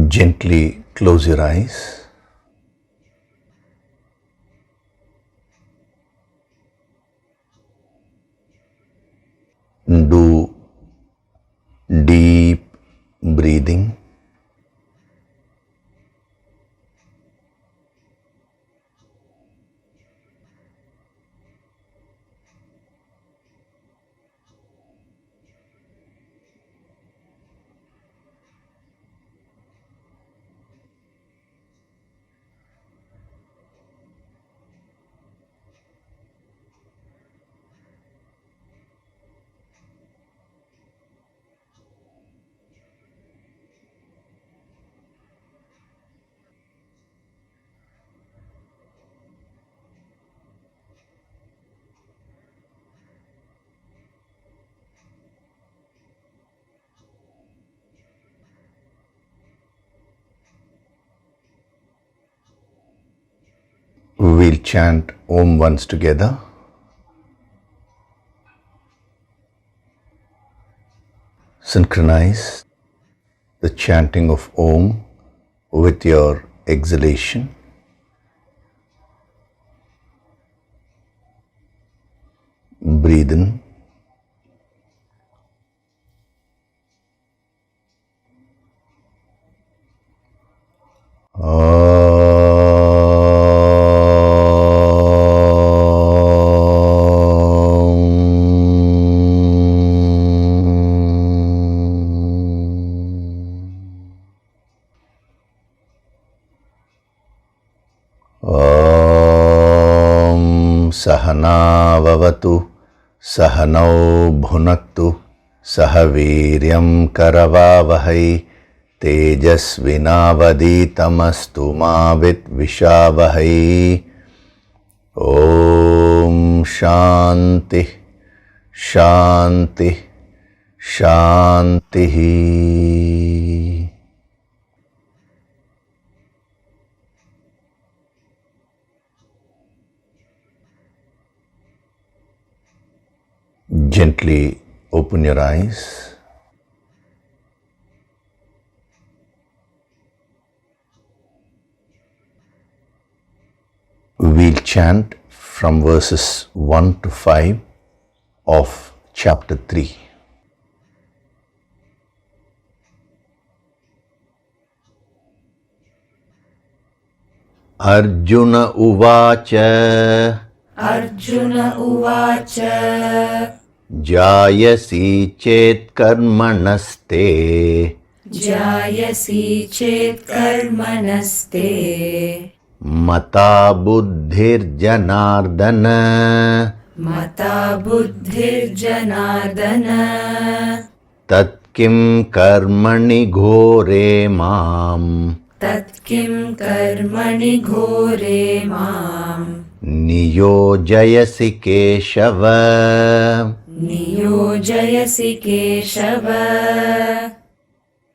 Gently close your eyes. Do deep breathing. We'll chant Om once together. Synchronize the chanting of Om with your exhalation. Breathe in. Sahana vavatu, sahanau bhunaktu, sahaviryam karavavahai, tejasvinavaditamastu ma vidvishavahai. Om Shanti, Shanti, Shanti. Gently open your eyes. We'll chant from verses 1 to 5 of chapter 3. Arjuna Uvacha. Arjuna Uvacha. Jayasi chet karmanaste. Jayasi chet karmanaste. Mata buddhir janardana. Mata buddhir janardana. Tat kim karmani ghore mam. Tat kim karmani ghore mam. Niyojayasi keshava. Niyojayasi keshava.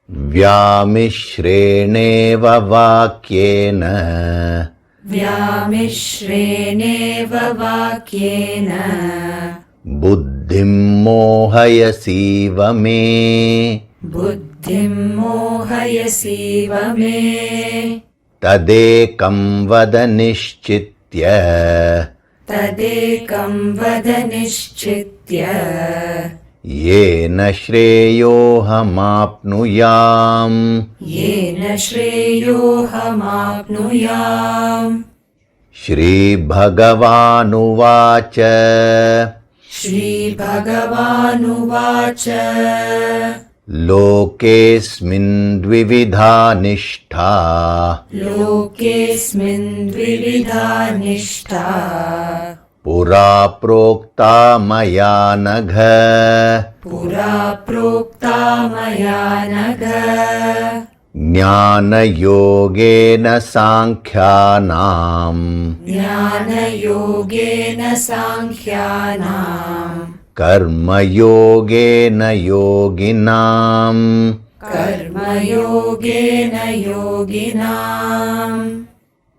Vyamishreneva vakyena. Vyamishreneva vakyena. Buddhim mohayasiva me. Buddhim mohayasiva me. Tadekam vada nishchitya. Tadekam vada nishchitya. Yena shreyohamapnuyam. Yena shreyohamapnuyam. Shri Bhagavanuvacha. Shri Bhagavanuvacha. Lokesmin dvividha nishtha. Lokesmin dvividha nishtha. Pura prokta maya nagha. Pura prokta maya nagha. Jnana yogena sankhyanam. Jnana yogena sankhyanam. Karma yogena yoginam. Karma yogena yoginam.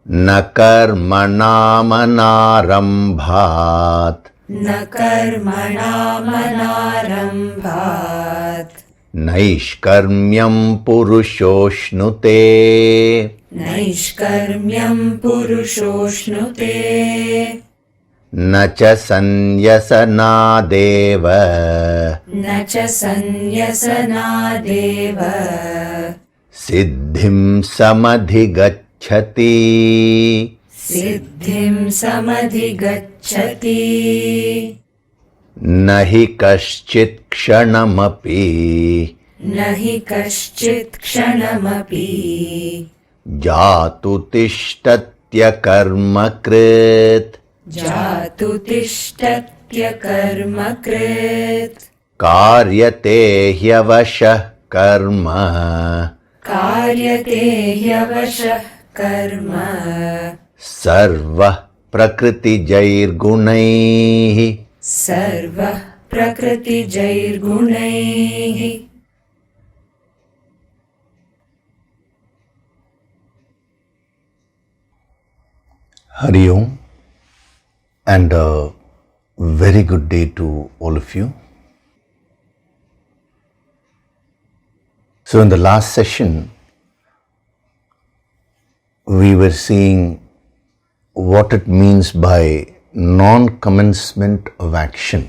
Na karmanam anarambhat. Na karmanam anarambhat. Naishkarmyam purushošnute. Naishkarmyam purushošnute. Nacha sanyasanadeva. Nacha sanyasanadeva. Siddhim samadhigacchati. Siddhim samadhigacchati. Nahi kaschit kshanamapi. Nahi kaschit kshanamapi. Jatu tishtatya karmakrit. Jatu tishtatya karmakrit. Karyate hyavashah karma. Karyate hyavashah karma. Sarva prakriti jair gunaihi. Sarva prakriti jair gunaihi. Hari Om, and a very good day to all of you. So in the last session, we were seeing what it means by non-commencement of action.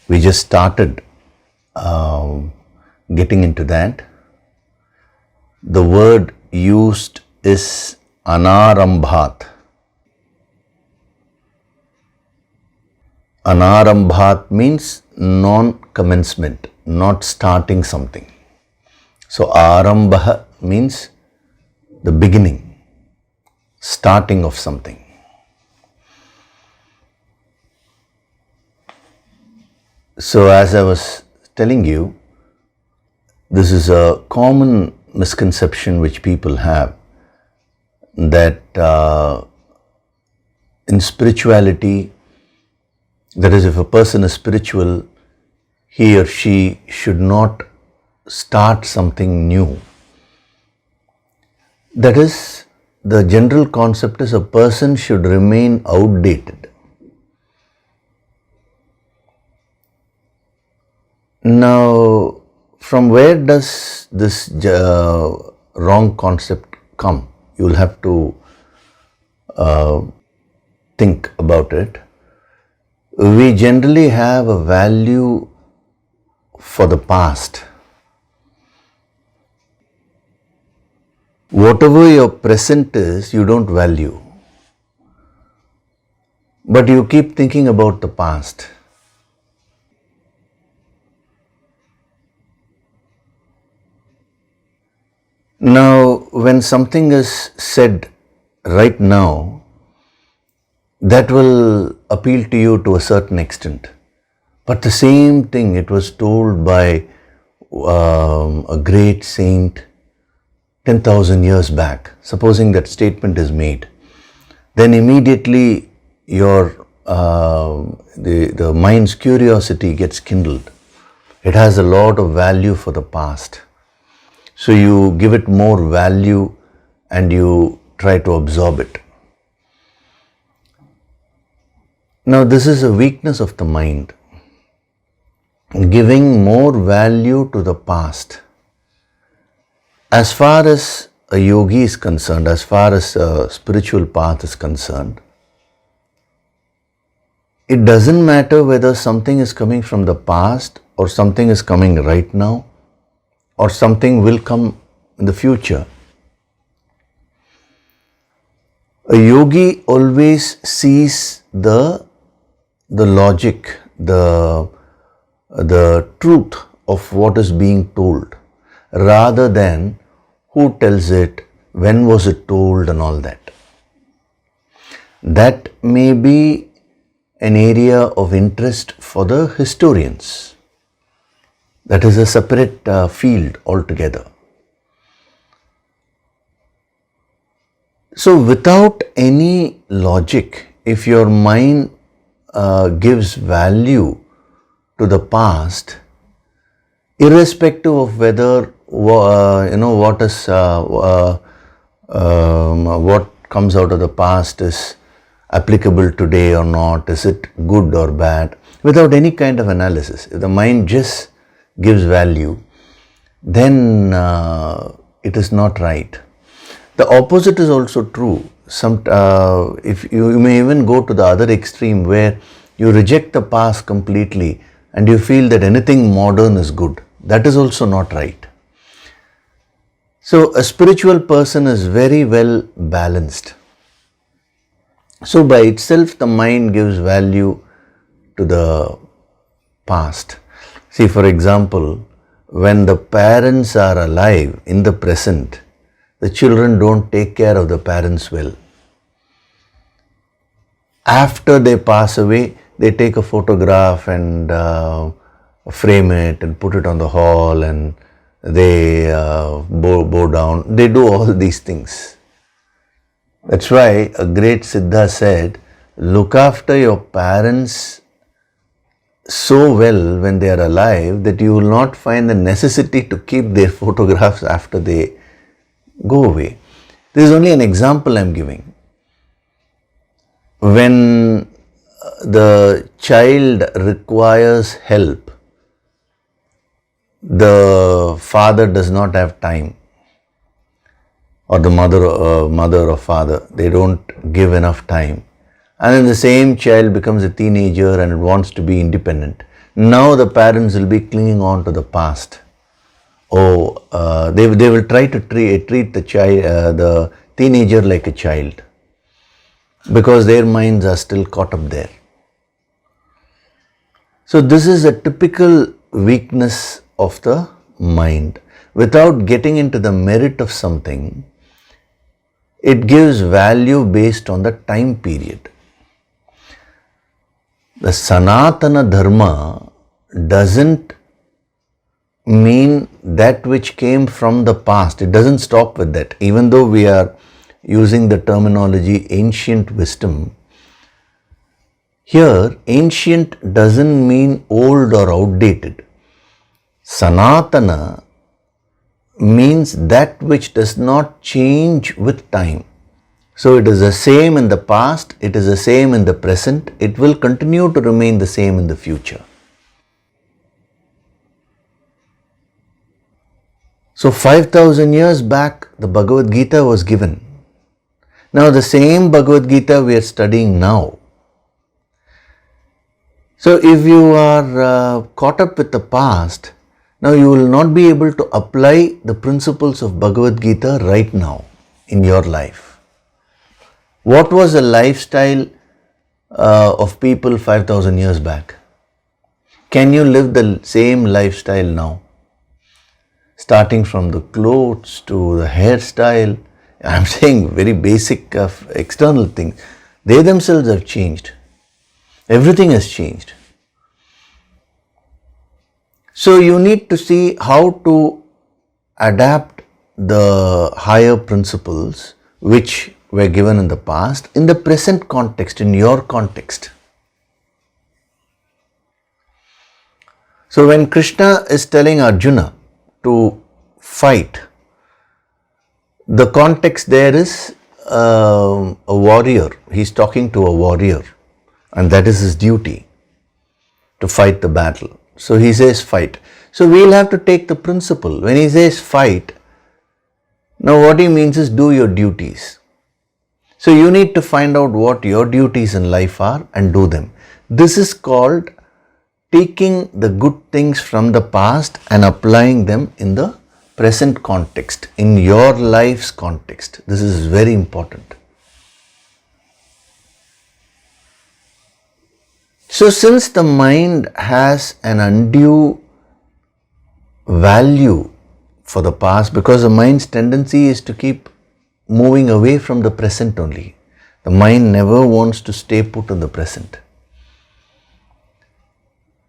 We just started getting into that. The word used is anarambhat. Anarambhat means non-commencement, not starting something. So arambaha means the beginning, starting of something. So as I was telling you, this is a common misconception which people have, that in spirituality, that is, if a person is spiritual, he or she should not start something new. That is, the general concept is a person should remain outdated. Now, from where does this wrong concept come? You will have to think about it. We generally have a value for the past. Whatever your present is, you don't value. But you keep thinking about the past. Now, when something is said right now, that will appeal to you to a certain extent. But the same thing, it was told by a great saint 10,000 years back. Supposing that statement is made, then immediately your the mind's curiosity gets kindled. It has a lot of value for the past. So you give it more value and you try to absorb it. Now this is a weakness of the mind, giving more value to the past. As far as a yogi is concerned, as far as a spiritual path is concerned, it doesn't matter whether something is coming from the past or something is coming right now or something will come in the future. A yogi always sees the logic, the truth of what is being told, rather than who tells it, when was it told and all that. That may be an area of interest for the historians. That is a separate field altogether. So without any logic, if your mind gives value to the past, irrespective of whether what comes out of the past is applicable today or not, is it good or bad, without any kind of analysis. If the mind just gives value, then it is not right. The opposite is also true. If you may even go to the other extreme where you reject the past completely and you feel that anything modern is good. That is also not right. So a spiritual person is very well balanced. So by itself the mind gives value to the past. See, for example, when the parents are alive in the present, the children don't take care of the parents well. After they pass away, they take a photograph and frame it and put it on the hall, and they bow down. They do all these things. That's why a great Siddha said, look after your parents so well when they are alive that you will not find the necessity to keep their photographs after they go away. This is only an example I am giving. When the child requires help, the father does not have time, or the mother or father, they don't give enough time. And then the same child becomes a teenager and wants to be independent. Now the parents will be clinging on to the past. They will try to treat the child, the teenager, like a child, because their minds are still caught up there. So this is a typical weakness of the mind. Without getting into the merit of something, it gives value based on the time period. The Sanatana Dharma doesn't mean that which came from the past. It doesn't stop with that. Even though we are using the terminology ancient wisdom, here ancient doesn't mean old or outdated. Sanatana means that which does not change with time. So it is the same in the past, it is the same in the present, it will continue to remain the same in the future. So 5,000 years back, the Bhagavad Gita was given. Now the same Bhagavad Gita we are studying now. So if you are caught up with the past, now you will not be able to apply the principles of Bhagavad Gita right now in your life. What was the lifestyle of people 5,000 years back? Can you live the same lifestyle now? Starting from the clothes to the hairstyle, I'm saying very basic external things. They themselves have changed. Everything has changed. So you need to see how to adapt the higher principles which were given in the past in the present context, in your context. So when Krishna is telling Arjuna to fight, the context there is a warrior. He's talking to a warrior, and that is his duty, to fight the battle. So he says fight. So we'll have to take the principle. When he says fight, now what he means is do your duties. So you need to find out what your duties in life are and do them. This is called taking the good things from the past and applying them in the present context, in your life's context. This is very important. So since the mind has an undue value for the past, because the mind's tendency is to keep moving away from the present only. The mind never wants to stay put in the present.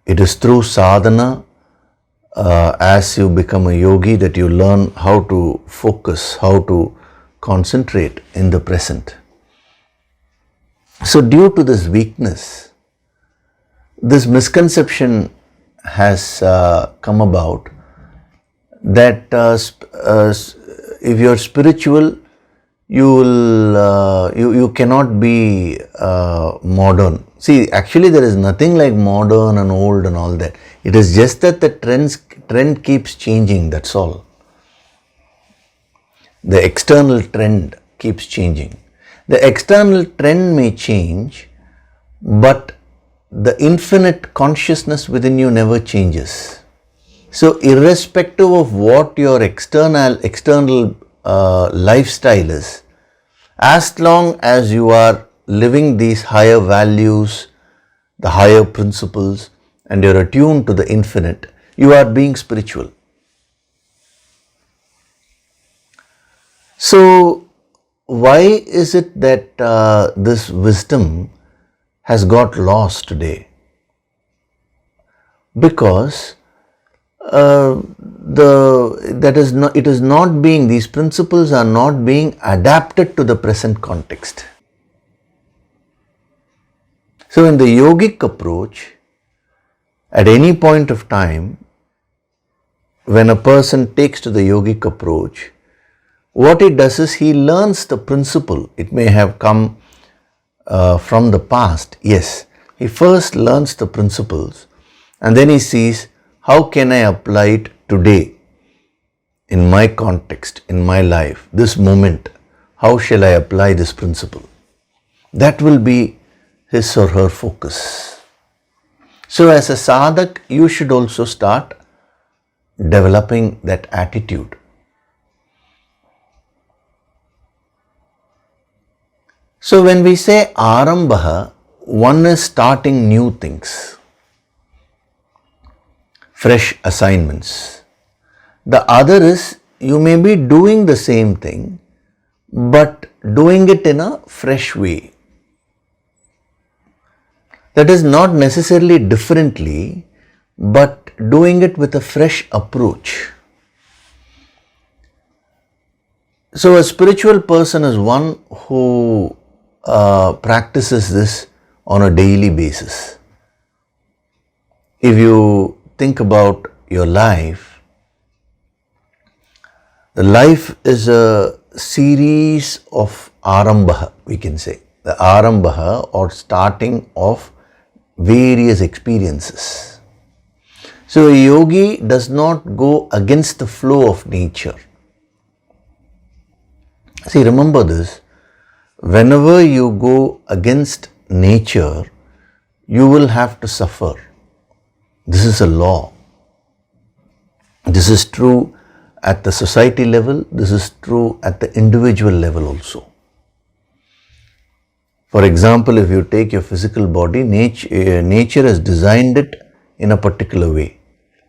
It is through sadhana, as you become a yogi, that you learn how to focus, how to concentrate in the present. So due to this weakness, this misconception has come about that if you are spiritual, you cannot be See, actually there is nothing like modern and old and all that. It is just that the trend keeps changing, that's all. The external trend keeps changing. The external trend may change, but the infinite consciousness within you never changes. So irrespective of what your external lifestyle is, as long as you are living these higher values, the higher principles, and you're attuned to the infinite, you are being spiritual. So why is it that this wisdom has got lost today? Because these principles are not being adapted to the present context. So in the yogic approach, at any point of time, when a person takes to the yogic approach, what he does is he learns the principle. It may have come from the past, yes. He first learns the principles and then he sees, how can I apply it today in my context, in my life, this moment? How shall I apply this principle? That will be his or her focus. So as a sadhak, you should also start developing that attitude. So when we say arambaha, one is starting new things, fresh assignments. The other is you may be doing the same thing, but doing it in a fresh way. That is not necessarily differently, but doing it with a fresh approach. So a spiritual person is one who practices this on a daily basis. If you think about your life, the life is a series of arambaha, we can say. The arambaha or starting of various experiences. So a yogi does not go against the flow of nature. See, remember this, whenever you go against nature, you will have to suffer. This is a law. This is true at the society level, this is true at the individual level also. For example, if you take your physical body, nature has designed it in a particular way.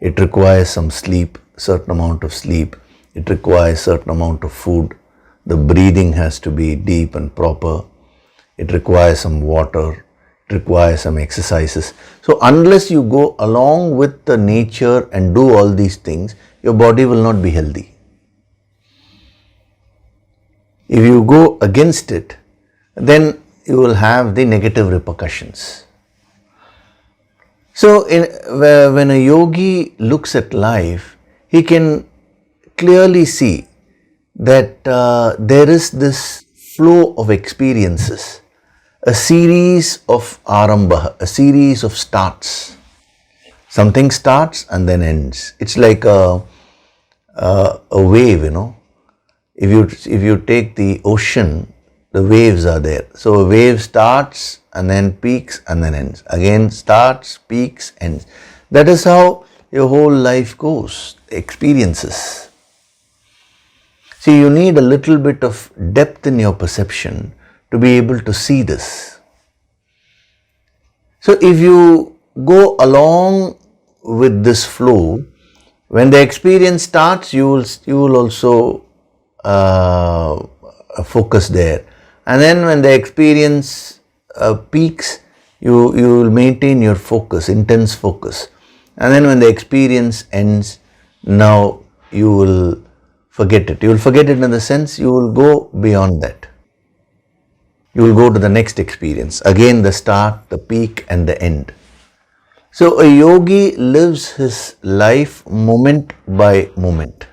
It requires some sleep, certain amount of sleep. It requires certain amount of food. The breathing has to be deep and proper. It requires some water. It requires some exercises. So unless you go along with the nature and do all these things, your body will not be healthy. If you go against it, then you will have the negative repercussions. So when a yogi looks at life, he can clearly see that there is this flow of experiences, a series of arambaha, a series of starts. Something starts and then ends. It's like a wave, you know. If you take the ocean, the waves are there. So a wave starts and then peaks and then ends. Again starts, peaks, ends. That is how your whole life goes, experiences. See, you need a little bit of depth in your perception to be able to see this. So if you go along with this flow, when the experience starts, you will also focus there. And then when the experience peaks, you will maintain your focus, intense focus. And then when the experience ends, now you will forget it. You will forget it in the sense you will go beyond that. You will go to the next experience. Again the start, the peak and the end. So a yogi lives his life moment by moment.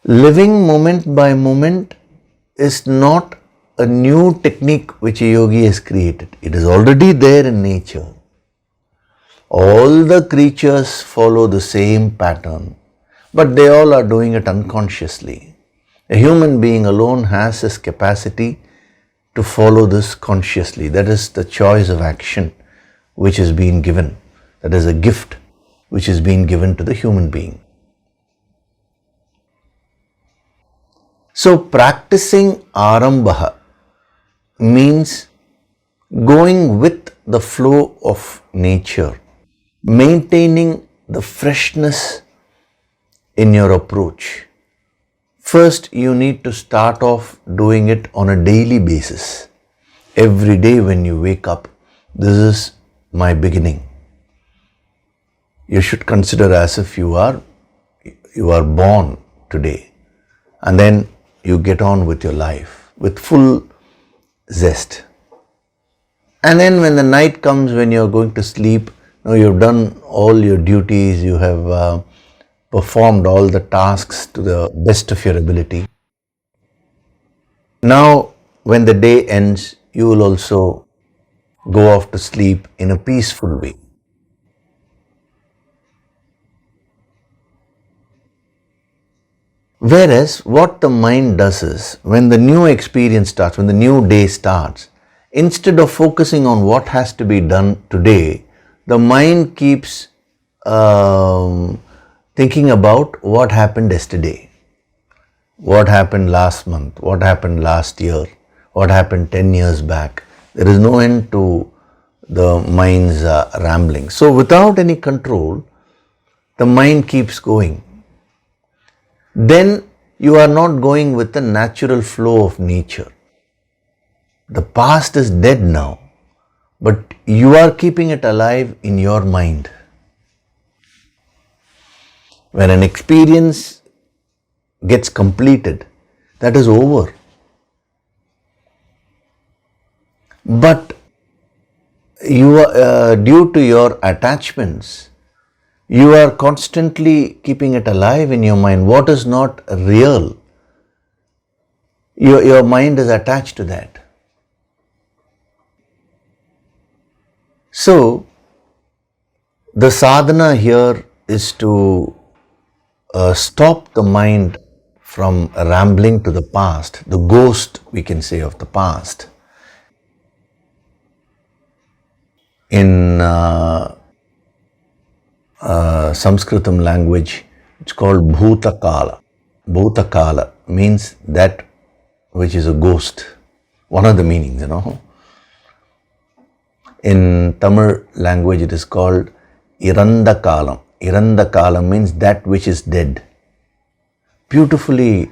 Living moment by moment is not a new technique which a yogi has created. It is already there in nature. All the creatures follow the same pattern, but they all are doing it unconsciously. A human being alone has this capacity to follow this consciously. That is the choice of action which has been given. That is a gift which has been given to the human being. So practicing arambaha means going with the flow of nature, maintaining the freshness in your approach. First, you need to start off doing it on a daily basis. Every day when you wake up, this is my beginning. You should consider as if you are born today, and then you get on with your life with full zest. And then when the night comes, when you're going to sleep, you've done all your duties, you have performed all the tasks to the best of your ability. Now, when the day ends, you will also go off to sleep in a peaceful way. Whereas what the mind does is, when the new experience starts, when the new day starts, instead of focusing on what has to be done today, the mind keeps thinking about what happened yesterday, what happened last month, what happened last year, what happened 10 years back. There is no end to the mind's rambling. So without any control, the mind keeps going. Then you are not going with the natural flow of nature. The past is dead now, but you are keeping it alive in your mind. When an experience gets completed, that is over. But you are, due to your attachments, you are constantly keeping it alive in your mind. What is not real, your mind is attached to that. So, the sadhana here is to stop the mind from rambling to the past, the ghost, we can say, of the past. In Sanskritam language, it's called bhutakala. Bhutakala means that which is a ghost. One of the meanings, In Tamil language, it is called irandakalam. Irandakalam means that which is dead. Beautifully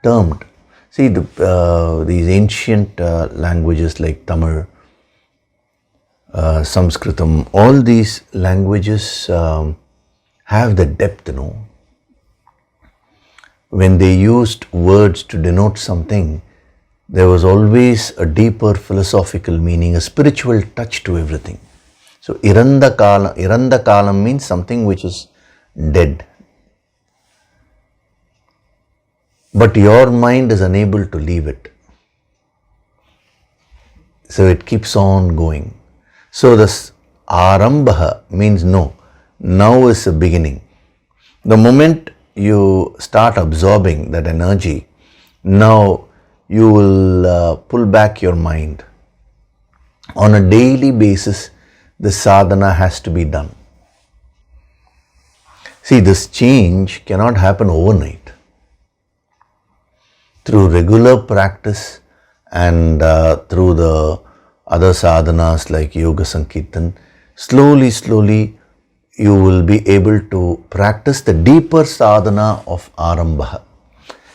termed. See, these ancient languages like Tamil, Sanskritam, all these languages have the depth, When they used words to denote something, there was always a deeper philosophical meaning, a spiritual touch to everything. So, irandakalam means something which is dead. But your mind is unable to leave it. So, it keeps on going. So, this arambaha means no. Now is the beginning. The moment you start absorbing that energy, now you will pull back your mind. On a daily basis, the sadhana has to be done. See, this change cannot happen overnight. Through regular practice and through the other sadhanas like yoga sankirtan, slowly you will be able to practice the deeper sadhana of arambaha.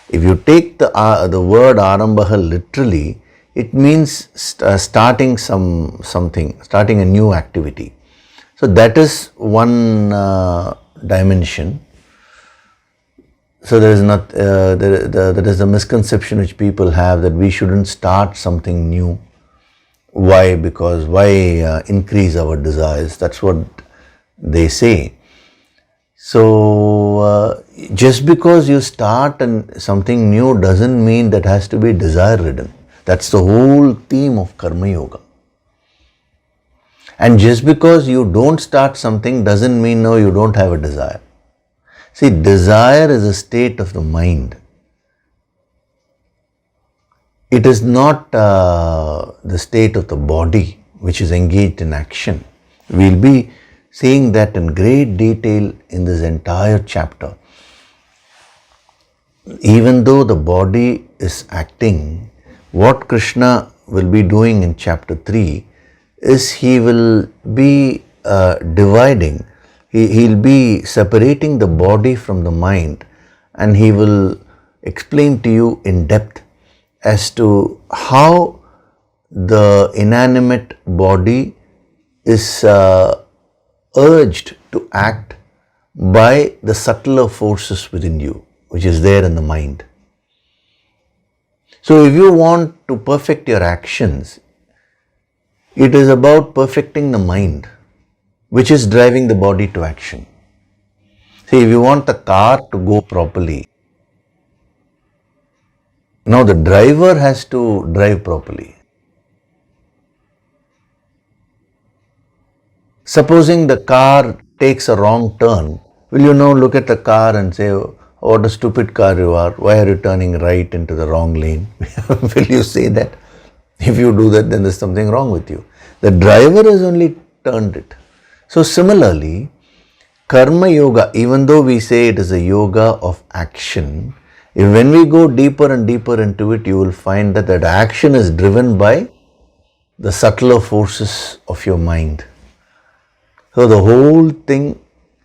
If you take the word arambaha literally, it means starting starting a new activity. So that is one dimension. So there is there is a misconception which people have that we shouldn't start something new. Why? Because why increase our desires? That's what they say. So just because you start something new doesn't mean that has to be desire ridden. That's the whole theme of Karma Yoga. And just because you don't start something doesn't mean no, you don't have a desire. See, desire is a state of the mind. It is not the state of the body which is engaged in action. We'll be seeing that in great detail in this entire chapter. Even though the body is acting, what Krishna will be doing in chapter 3 is he will be dividing, he'll be separating the body from the mind, and he will explain to you in depth as to how the inanimate body is urged to act by the subtler forces within you, which is there in the mind. So if you want to perfect your actions, it is about perfecting the mind, which is driving the body to action. See, if you want the car to go properly, now the driver has to drive properly. Supposing the car takes a wrong turn, will you now look at the car and say, oh, what a stupid car you are, why are you turning right into the wrong lane? Will you say that? If you do that, then there's something wrong with you. The driver has only turned it. So similarly, karma yoga, even though we say it is a yoga of action, when we go deeper and deeper into it, you will find that that action is driven by the subtler forces of your mind. So the whole thing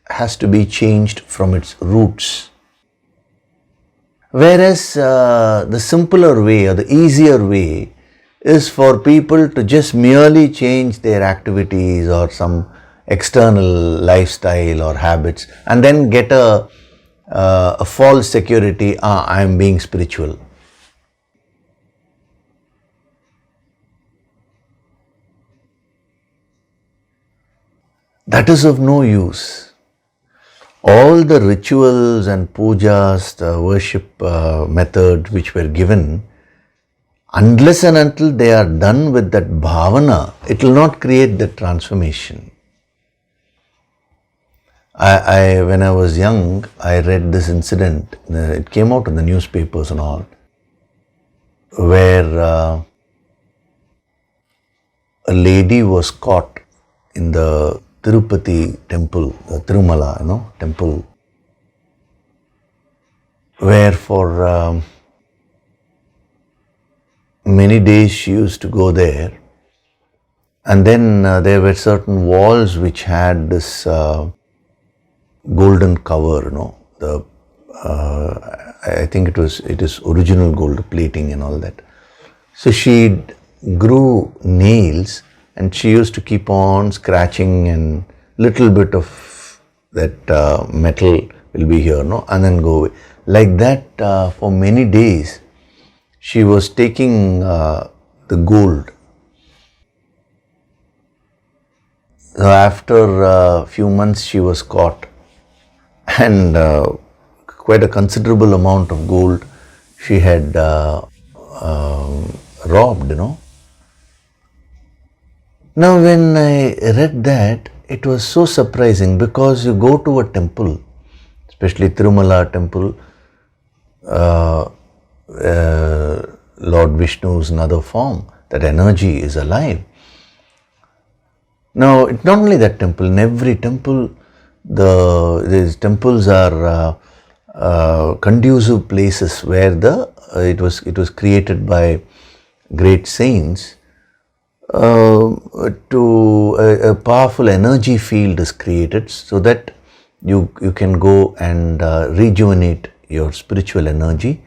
has to be changed from its roots. Whereas the simpler way or the easier way is for people to just merely change their activities or some external lifestyle or habits and then get a false security, I am being spiritual. That is of no use. All the rituals and pujas, the worship methods which were given, unless and until they are done with that bhavana, it will not create the transformation. When I was young, I read this incident, it came out in the newspapers and all, where a lady was caught in the Tirupati temple, the Tirumala, temple, where for many days she used to go there, and then there were certain walls which had this golden cover, I think it is original gold plating and all that. So she grew nails and she used to keep on scratching, and little bit of that metal will be here, and then go away. Like that for many days she was taking the gold. So after a few months she was caught, and quite a considerable amount of gold she had robbed, Now when I read that, it was so surprising, because you go to a temple, especially Tirumala temple, Lord Vishnu's another form, that energy is alive. Now, it's not only that temple, in every temple, these temples are conducive places where it was created by great saints. To a powerful energy field is created so that you can go and rejuvenate your spiritual energy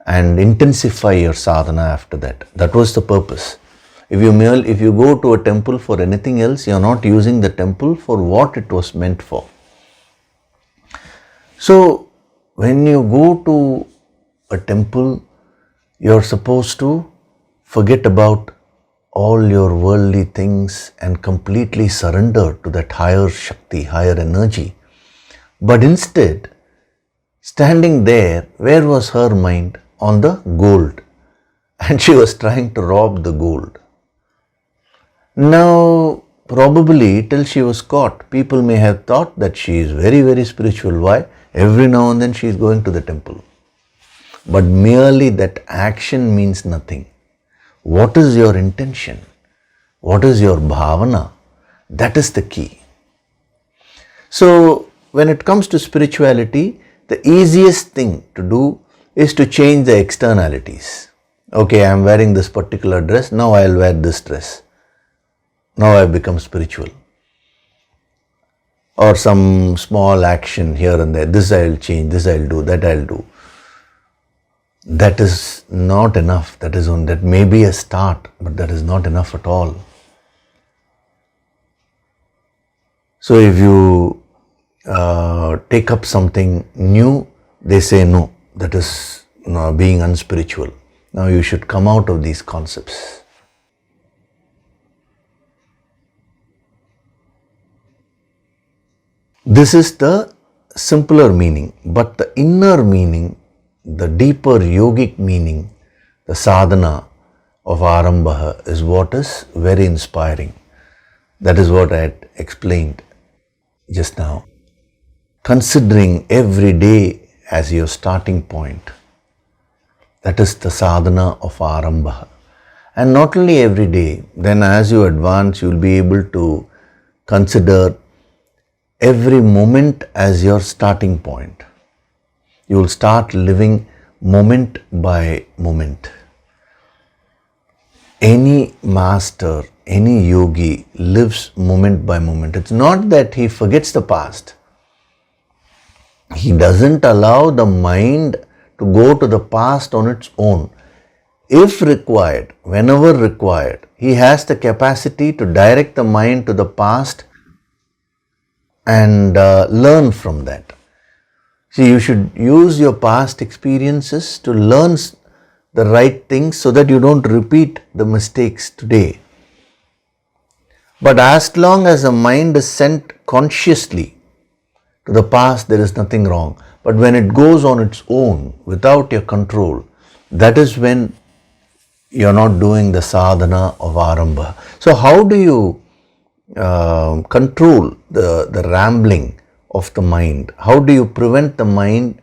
and intensify your sadhana after that. That was the purpose. If you go to a temple for anything else, you are not using the temple for what it was meant for. So when you go to a temple, you are supposed to forget about all your worldly things and completely surrender to that higher Shakti, higher energy. But instead, standing there, where was her mind? On the gold. And she was trying to rob the gold. Now, probably till she was caught, people may have thought that she is very, very spiritual. Why? Every now and then she is going to the temple. But merely that action means nothing. What is your intention? What is your bhavana? That is the key. So, when it comes to spirituality, the easiest thing to do is to change the externalities. Okay, I am wearing this particular dress, now I will wear this dress. Now I have become spiritual. Or some small action here and there, this I will change, this I will do, that I will do. That is not enough. That may be a start, but that is not enough at all. So if you take up something new, they say no, that is being unspiritual. Now you should come out of these concepts. This is the simpler meaning, but the inner meaning, the deeper yogic meaning, the sadhana of arambaha is what is very inspiring. That is what I had explained just now. Considering every day as your starting point, that is the sadhana of arambaha. And not only every day, then as you advance, you will be able to consider every moment as your starting point. You will start living moment by moment. Any master, any yogi lives moment by moment. It's not that he forgets the past. He doesn't allow the mind to go to the past on its own. If required, whenever required, he has the capacity to direct the mind to the past and learn from that. See, you should use your past experiences to learn the right things so that you don't repeat the mistakes today. But as long as the mind is sent consciously to the past, there is nothing wrong. But when it goes on its own, without your control, that is when you are not doing the sadhana of arambha. So how do you control the rambling of the mind? How do you prevent the mind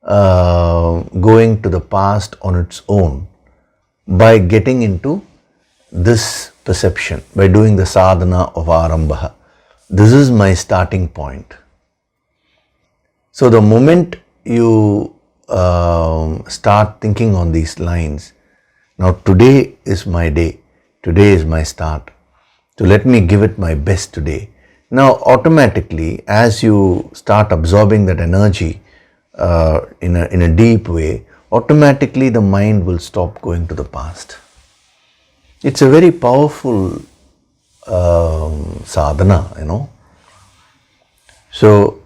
going to the past on its own? By getting into this perception, by doing the sadhana of arambaha. This is my starting point. So the moment you start thinking on these lines, now today is my day, today is my start, so let me give it my best today. Now automatically, as you start absorbing that energy in a deep way, automatically the mind will stop going to the past. It's a very powerful sadhana, So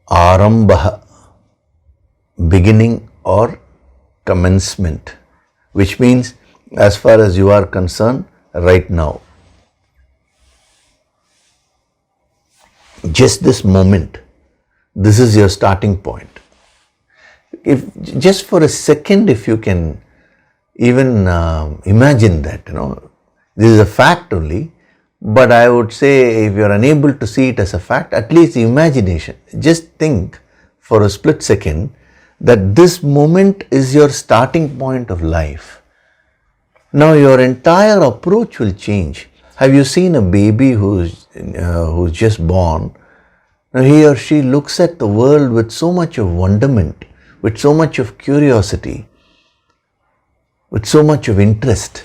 arambaha, beginning or commencement, which means as far as you are concerned, right now. Just this moment, this is your starting point. If just for a second, if you can even imagine that, this is a fact only, but I would say if you are unable to see it as a fact, at least the imagination, just think for a split second that this moment is your starting point of life. Now your entire approach will change. Have you seen a baby who's just born? Now he or she looks at the world with so much of wonderment, with so much of curiosity, with so much of interest.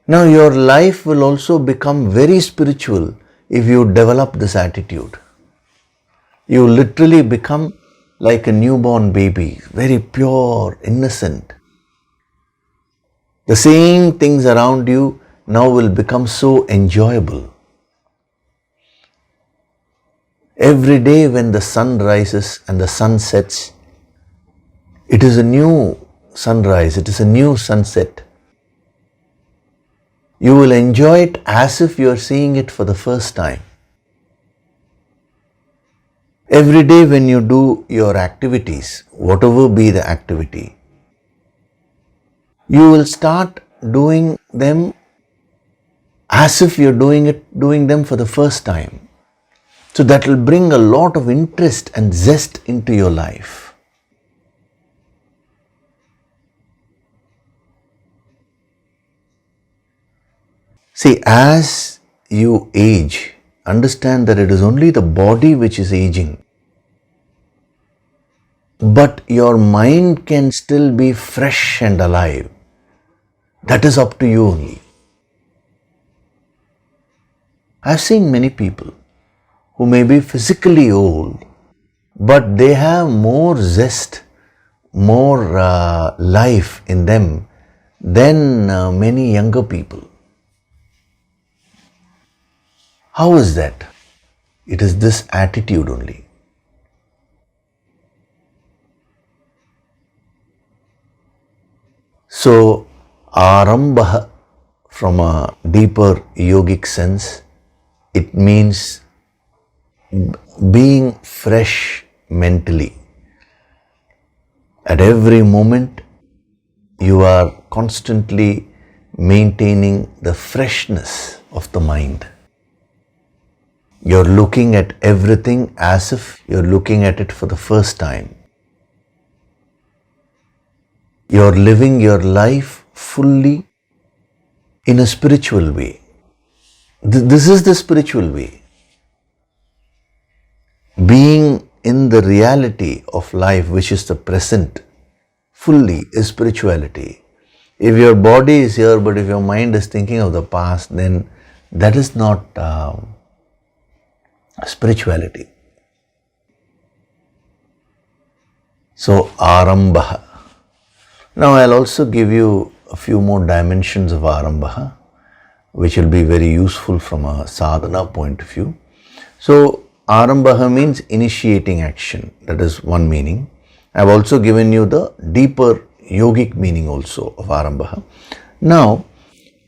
Now your life will also become very spiritual if you develop this attitude. You literally become like a newborn baby, very pure, innocent. The same things around you now will become so enjoyable. Every day when the sun rises and the sun sets, it is a new sunrise, it is a new sunset. You will enjoy it as if you are seeing it for the first time. Every day when you do your activities, whatever be the activity, you will start doing them as if you're doing them for the first time. So that will bring a lot of interest and zest into your life. See, as you age, understand that it is only the body which is aging. But your mind can still be fresh and alive. That is up to you only. I've seen many people who may be physically old, but they have more zest, more life in them than many younger people. How is that? It is this attitude only. So, arambaha, from a deeper yogic sense, it means being fresh mentally. At every moment, you are constantly maintaining the freshness of the mind. You're looking at everything as if you're looking at it for the first time. You're living your life fully in a spiritual way. This is the spiritual way. Being in the reality of life, which is the present, fully is spirituality. If your body is here, but if your mind is thinking of the past, then that is not spirituality. So, arambaha. Now, I'll also give you a few more dimensions of arambaha, which will be very useful from a sadhana point of view. So, arambaha means initiating action. That is one meaning. I've also given you the deeper yogic meaning also of arambaha. Now,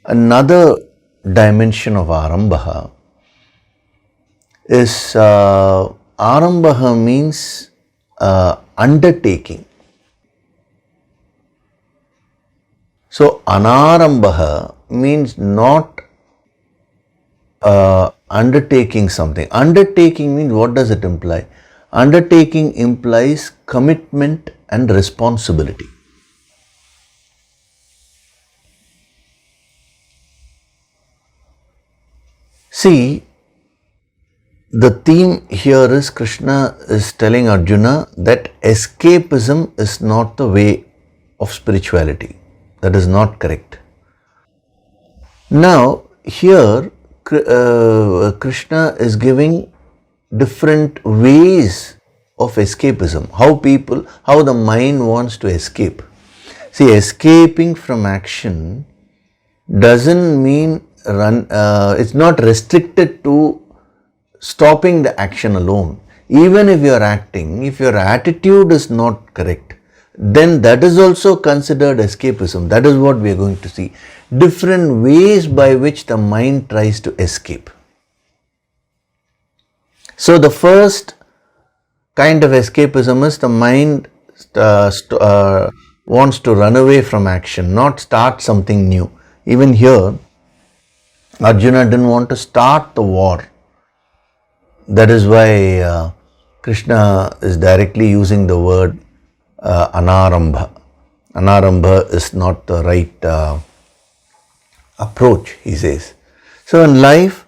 another dimension of arambaha is arambaha means undertaking. So, anarambaha means not undertaking something. Undertaking means, what does it imply? Undertaking implies commitment and responsibility. See, the theme here is Krishna is telling Arjuna that escapism is not the way of spirituality. That is not correct. Now, here Krishna is giving different ways of escapism, how the mind wants to escape. See, escaping from action doesn't mean it's not restricted to stopping the action alone. Even if you are acting, if your attitude is not correct, then that is also considered escapism. That is what we are going to see. Different ways by which the mind tries to escape. So the first kind of escapism is the mind wants to run away from action, not start something new. Even here, Arjuna didn't want to start the war. That is why Krishna is directly using the word anarambha. Anarambha is not the right approach, he says. So in life,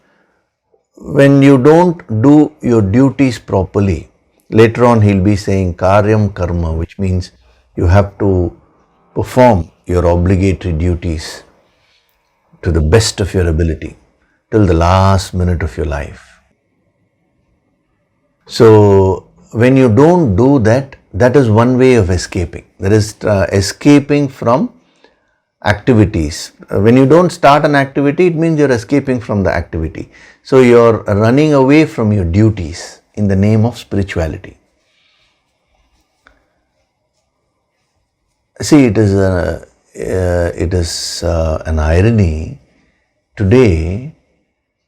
when you don't do your duties properly, later on he'll be saying karyam karma, which means you have to perform your obligatory duties to the best of your ability till the last minute of your life. So when you don't do that, that is one way of escaping. That is escaping from activities. When you don't start an activity, it means you're escaping from the activity. So you're running away from your duties in the name of spirituality. See, it is an irony. Today,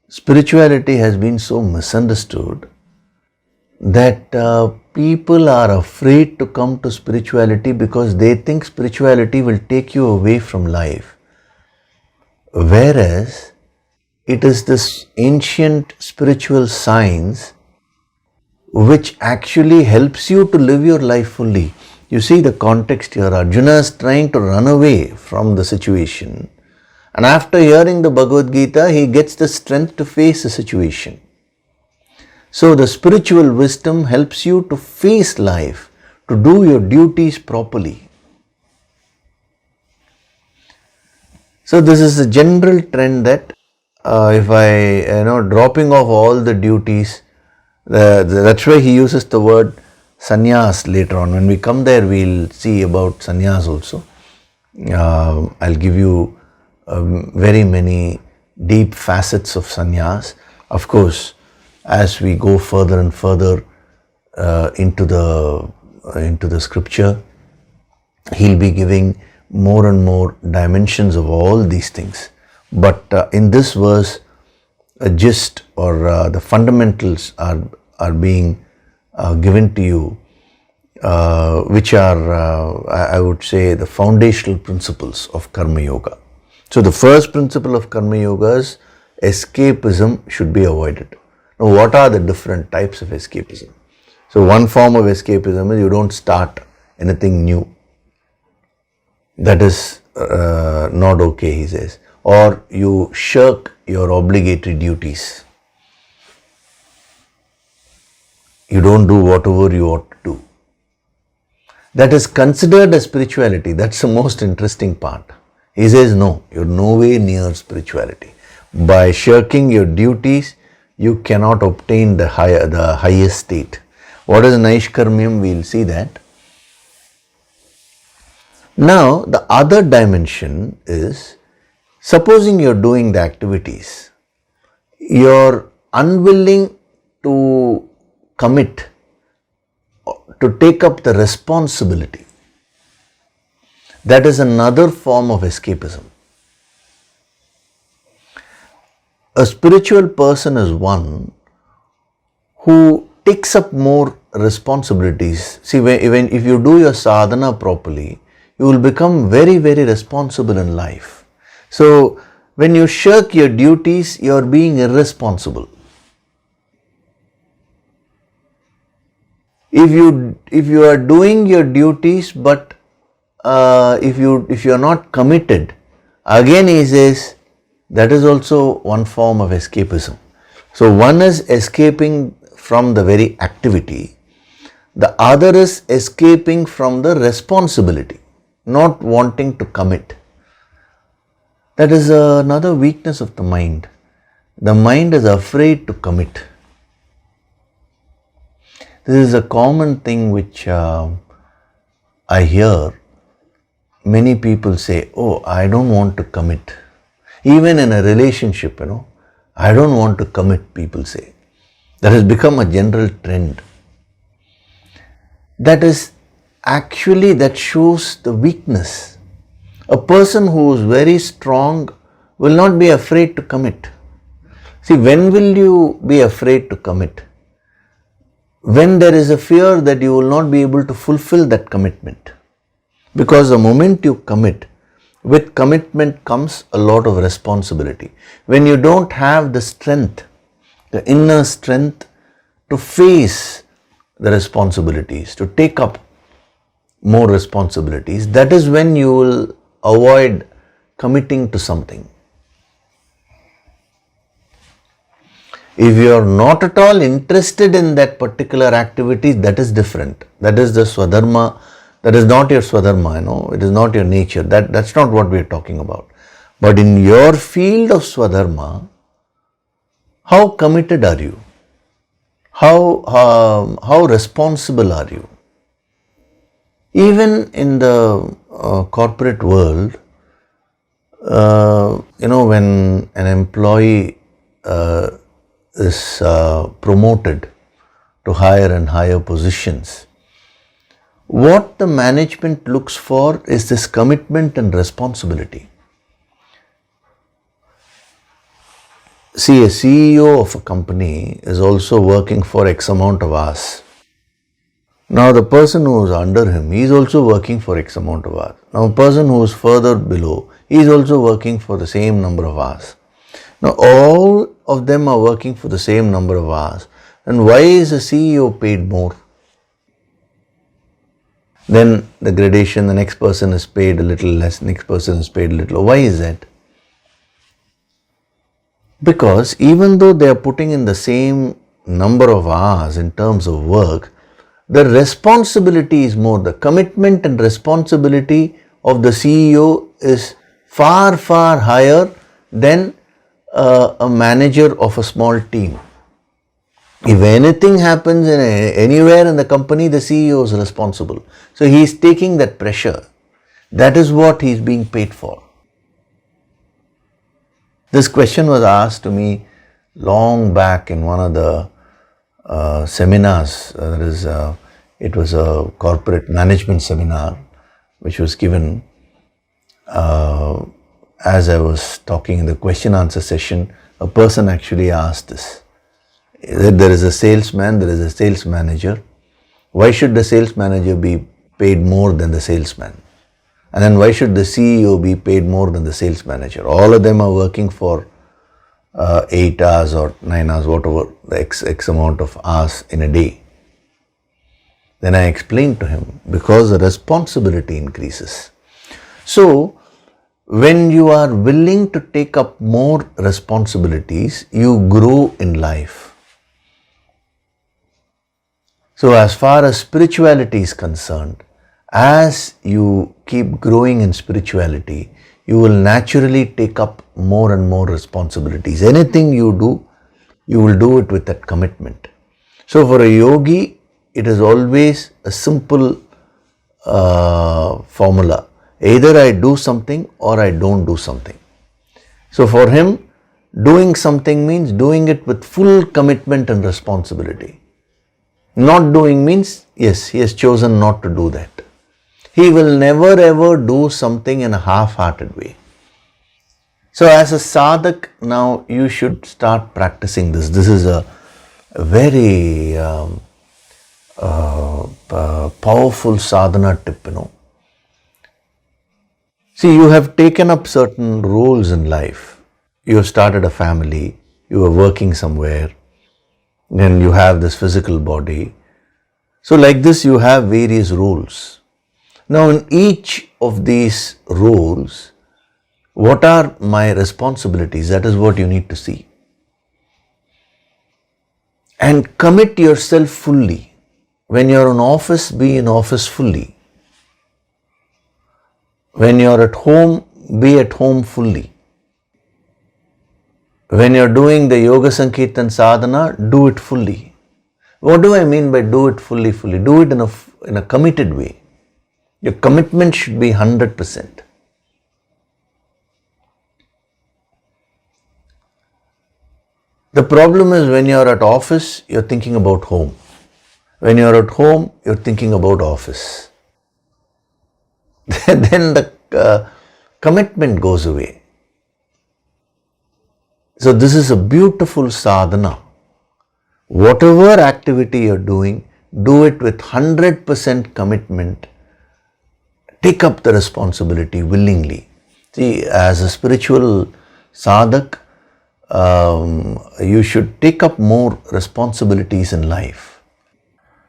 spirituality has been so misunderstood that people are afraid to come to spirituality because they think spirituality will take you away from life. Whereas it is this ancient spiritual science which actually helps you to live your life fully. You see the context here. Arjuna is trying to run away from the situation, and after hearing the Bhagavad Gita, he gets the strength to face the situation. So the spiritual wisdom helps you to face life, to do your duties properly. So this is a general trend that if I, dropping off all the duties, that's why he uses the word sannyas later on. When we come there, we'll see about sannyas also. I'll give you very many deep facets of sannyas. Of course, as we go further and further into the scripture, he'll be giving more and more dimensions of all these things. But in this verse, a gist or the fundamentals are being given to you, which are, I would say, the foundational principles of Karma Yoga. So the first principle of Karma Yoga is escapism should be avoided. Now, what are the different types of escapism? So one form of escapism is you don't start anything new. That is not okay, he says. Or you shirk your obligatory duties. You don't do whatever you ought to do. That is considered as spirituality. That's the most interesting part. He says, no, you're nowhere near spirituality. By shirking your duties, you cannot obtain the highest state. What is Naishkarmyam? We'll see that. Now, the other dimension is, supposing you're doing the activities, you're unwilling to commit, to take up the responsibility. That is another form of escapism. A spiritual person is one who takes up more responsibilities. See, even if you do your sadhana properly, you will become very, very responsible in life. So, when you shirk your duties, you are being irresponsible. If you are doing your duties, but if you are not committed, again he says that is also one form of escapism. So one is escaping from the very activity, the other is escaping from the responsibility, not wanting to commit. That is another weakness of the mind. The mind is afraid to commit. This is a common thing which I hear many people say, oh, I don't want to commit. Even in a relationship, I don't want to commit, people say. That has become a general trend. That shows the weakness. A person who is very strong will not be afraid to commit. See, when will you be afraid to commit? When there is a fear that you will not be able to fulfill that commitment. Because the moment you commit, with commitment comes a lot of responsibility. When you don't have the strength, the inner strength to face the responsibilities, to take up more responsibilities, that is when you will avoid committing to something. If you are not at all interested in that particular activity, that is different. That is the swadharma. That is not your swadharma, it is not your nature. That's not what we are talking about. But in your field of swadharma, how committed are you? How responsible are you? Even in the corporate world, when an employee is promoted to higher and higher positions, what the management looks for is this commitment and responsibility. See, a CEO of a company is also working for X amount of hours. Now the person who is under him, he is also working for X amount of hours. Now a person who is further below, he is also working for the same number of hours. Now all of them are working for the same number of hours. And why is the CEO paid more? Then the gradation, the next person is paid a little less, next person is paid a little. Why is that? Because even though they are putting in the same number of hours in terms of work, the responsibility is more. The commitment and responsibility of the CEO is far, far higher than a manager of a small team. If anything happens anywhere in the company, the CEO is responsible. So he is taking that pressure. That is what he is being paid for. This question was asked to me long back in one of the seminars. It was a corporate management seminar which was given. As I was talking in the question answer session, a person actually asked this. There is a salesman, there is a sales manager. Why should the sales manager be paid more than the salesman? And then why should the CEO be paid more than the sales manager? All of them are working for 8 hours or 9 hours, whatever, the X amount of hours in a day. Then I explained to him, because the responsibility increases. So, when you are willing to take up more responsibilities, you grow in life. So, as far as spirituality is concerned, as you keep growing in spirituality, you will naturally take up more and more responsibilities. Anything you do, you will do it with that commitment. So for a yogi, it is always a simple formula. Either I do something or I don't do something. So for him, doing something means doing it with full commitment and responsibility. Not doing means, yes, he has chosen not to do that. He will never ever do something in a half-hearted way. So as a sadhak, now you should start practicing this. This is a very powerful sadhana tip, See, you have taken up certain roles in life. You have started a family, you are working somewhere, then you have this physical body. So like this, you have various roles. Now in each of these roles, what are my responsibilities? That is what you need to see. And commit yourself fully. When you are in office, be in office fully. When you are at home, be at home fully. When you are doing the Yoga Sankirtan sadhana, do it fully. What do I mean by do it fully? Do it in a committed way. Your commitment should be 100%. The problem is when you are at office, you are thinking about home. When you are at home, you are thinking about office. Then the commitment goes away. So this is a beautiful sadhana. Whatever activity you are doing, do it with 100% commitment. Take up the responsibility willingly. See, as a spiritual sadhak, you should take up more responsibilities in life.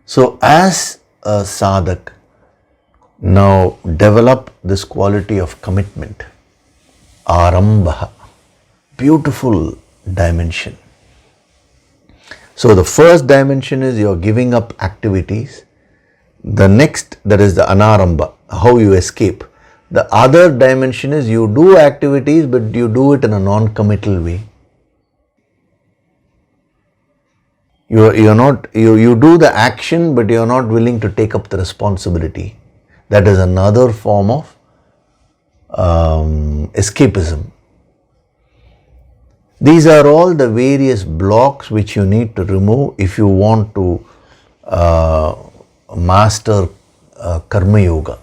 So as a sadhak, now develop this quality of commitment. Arambaha, beautiful dimension. So the first dimension is you are giving up activities. The next, that is the anaramba, how you escape. The other dimension is you do activities, but you do it in a non-committal way. You do the action, but you are not willing to take up the responsibility. That is another form of escapism. These are all the various blocks which you need to remove if you want to master karma yoga.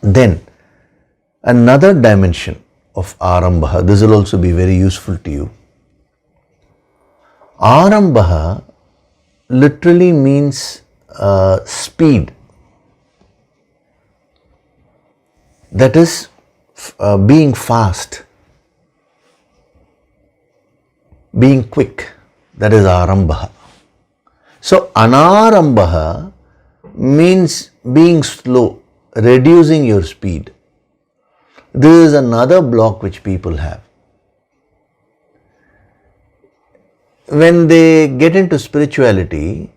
Then another dimension of arambaha, this will also be very useful to you. Arambaha literally means speed. That is being fast, being quick. That is arambaha. So anarambaha means being slow, reducing your speed. This is another block which people have. When they get into spirituality,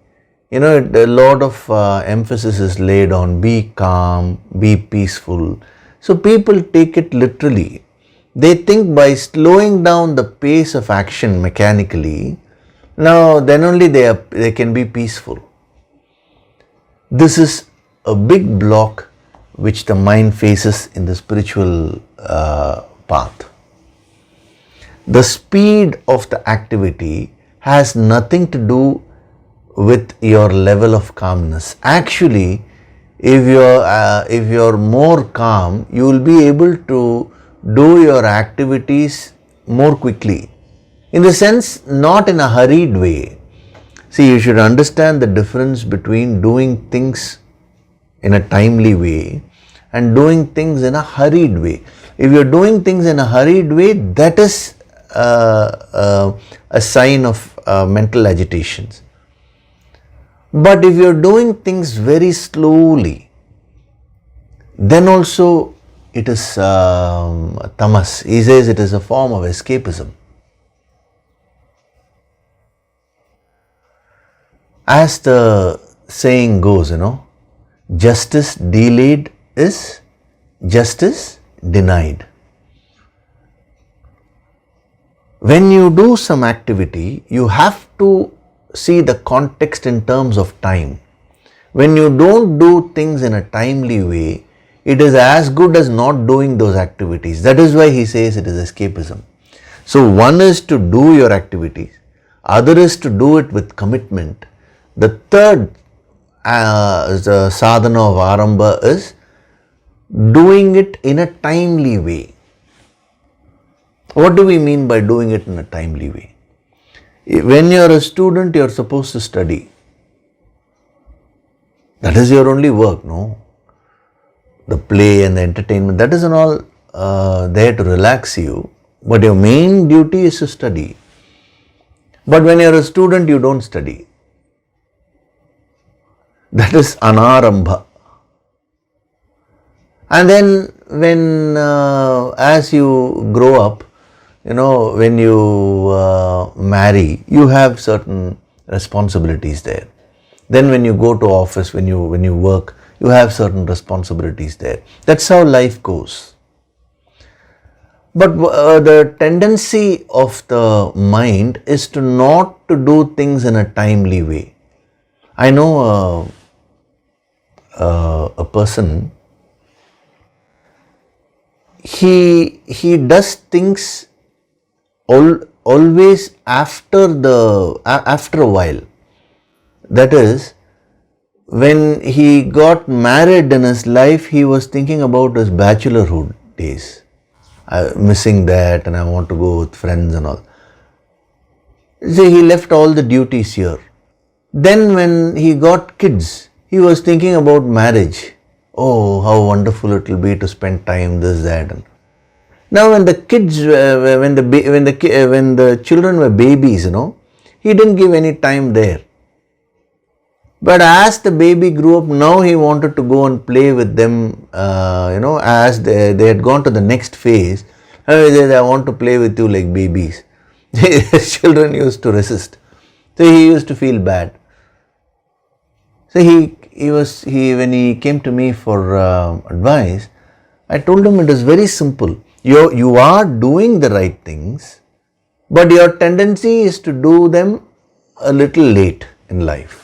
a lot of emphasis is laid on be calm, be peaceful. So people take it literally. They think by slowing down the pace of action mechanically, now then only they can be peaceful. This is a big block which the mind faces in the spiritual path. The speed of the activity has nothing to do with your level of calmness. Actually, if you're more calm, you will be able to do your activities more quickly. In the sense, not in a hurried way. See, you should understand the difference between doing things in a timely way and doing things in a hurried way. If you're doing things in a hurried way, that is a sign of mental agitations. But if you're doing things very slowly, then also it is tamas. He says it is a form of escapism. As the saying goes, justice delayed is justice denied. When you do some activity, you have to see the context in terms of time. When you don't do things in a timely way, it is as good as not doing those activities. That is why he says it is escapism. So one is to do your activities, other is to do it with commitment. The third the sadhana of arambaha is doing it in a timely way. What do we mean by doing it in a timely way? When you are a student, you are supposed to study. That is your only work, no? The play and the entertainment, that is all there to relax you. But your main duty is to study. But when you are a student, you don't study. That is anarambha. And then when as you grow up, when you marry, you have certain responsibilities there. Then when you go to office, when you work, you have certain responsibilities there. That's how life goes. But the tendency of the mind is to not to do things in a timely way. I know a person, he does things always after a while. That is, when he got married in his life, he was thinking about his bachelorhood days. I'm missing that and I want to go with friends and all. So he left all the duties here. Then when he got kids, he was thinking about marriage. Oh, how wonderful it will be to spend time, this, that. And now when the kids, when the children were babies, he didn't give any time there. But as the baby grew up, now he wanted to go and play with them, as they had gone to the next phase. I want to play with you like babies. Children used to resist. So he used to feel bad. So when he came to me for advice, I told him it is very simple. You are doing the right things, but your tendency is to do them a little late in life.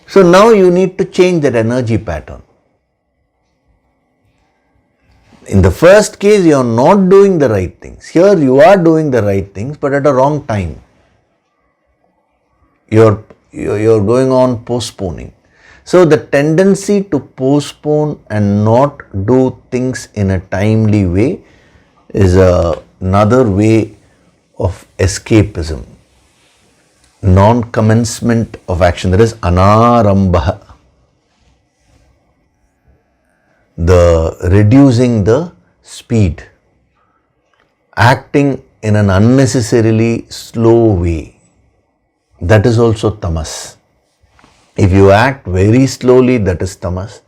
So now you need to change that energy pattern. In the first case, you are not doing the right things. Here you are doing the right things, but at a wrong time. You're going on postponing. So the tendency to postpone and not do things in a timely way is another way of escapism. non-commencement of action, that is arambaha. The reducing the speed, acting in an unnecessarily slow way, that is also tamas. If you act very slowly, that is tamas.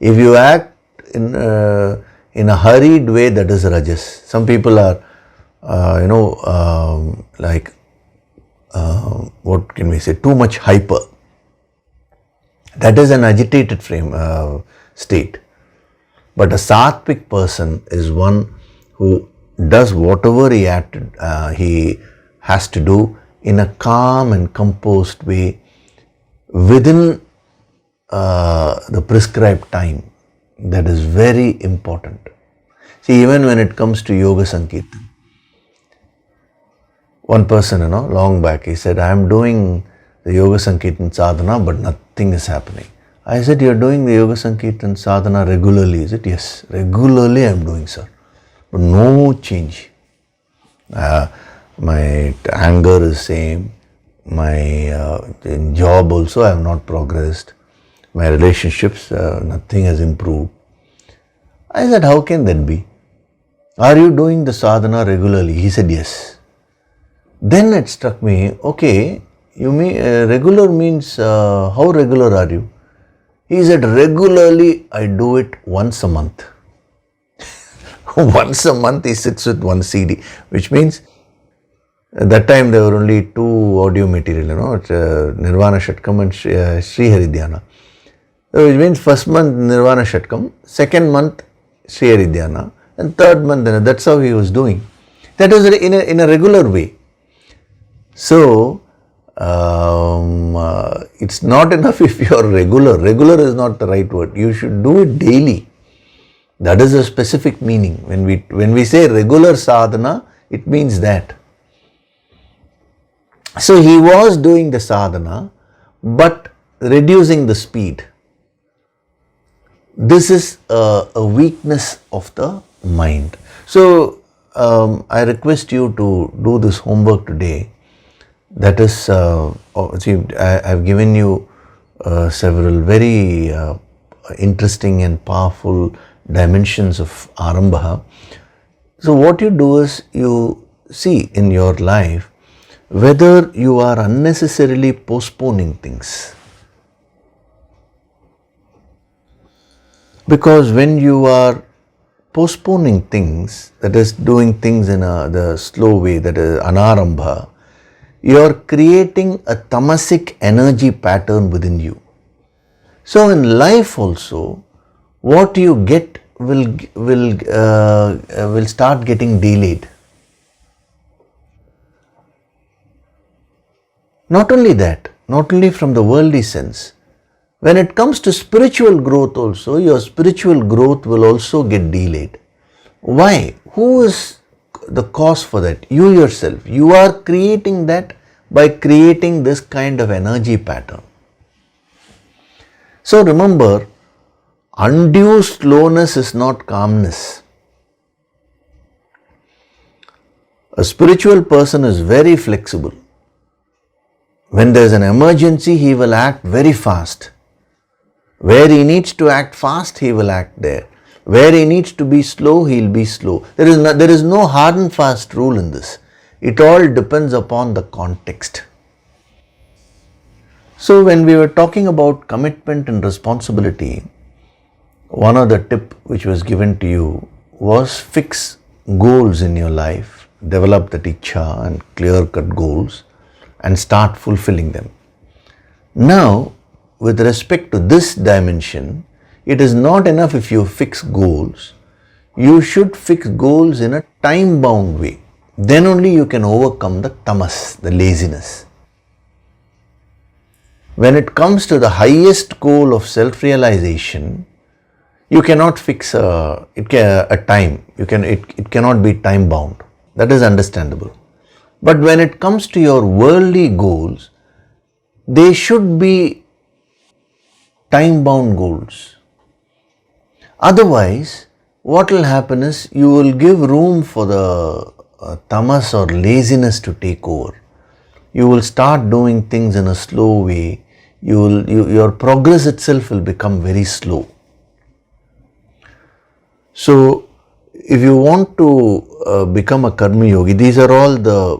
If you act in a hurried way, that is rajas. Some people are, what can we say, too much hyper. That is an agitated state. But a sattvic person is one who does whatever he has to do in a calm and composed way within the prescribed time. That is very important. See, even when it comes to Yoga Sankirtan, one person, long back, he said, I am doing the Yoga Sankirtan sadhana, but nothing is happening. I said, you are doing the Yoga Sankirtan sadhana regularly, is it? Yes, regularly I am doing, sir. But no change. My anger is same. My job also I have not progressed. My relationships, nothing has improved. I said, how can that be? Are you doing the sadhana regularly? He said, yes. Then it struck me, okay, you mean regular means how regular are you? He said, regularly I do it once a month. Once a month he sits with one CD, which means at that time there were only two audio material, Nirvana Shatkam and Sri Hari Dhyana. Which means first month Nirvana Shatkam, second month Sri Hari Dhyana, and third month, that's how he was doing. That was in a regular way. So, it's not enough if you are regular. Regular is not the right word. You should do it daily. That is a specific meaning. When we say regular sadhana, it means that. So he was doing the sadhana, but reducing the speed. This is a weakness of the mind. So I request you to do this homework today. That is, see, I have given you several very interesting and powerful dimensions of arambaha. So what you do is you see in your life whether you are unnecessarily postponing things. Because when you are postponing things, that is doing things in the slow way, that is anarambha, you are creating a tamasic energy pattern within you. So in life also, what you get will start getting delayed. Not only that, not only from the worldly sense, when it comes to spiritual growth also, your spiritual growth will also get delayed. Why? Who is the cause for that? You yourself. You are creating that by creating this kind of energy pattern. So remember, undue slowness is not calmness. A spiritual person is very flexible. When there is an emergency, he will act very fast. Where he needs to act fast, he will act there. Where he needs to be slow, he will be slow. There is no hard and fast rule in this. It all depends upon the context. So when we were talking about commitment and responsibility, one of the tip which was given to you was fix goals in your life, develop that ichha and clear-cut goals and start fulfilling them. Now, with respect to this dimension, it is not enough if you fix goals. You should fix goals in a time-bound way. Then only you can overcome the tamas, the laziness. When it comes to the highest goal of self-realization, you cannot fix a time. It cannot be time-bound. That is understandable. But when it comes to your worldly goals, they should be time-bound goals. Otherwise, what will happen is you will give room for the tamas or laziness to take over. you will start doing things in a slow way. Your progress itself will become very slow. So, if you want to become a karma yogi, these are all the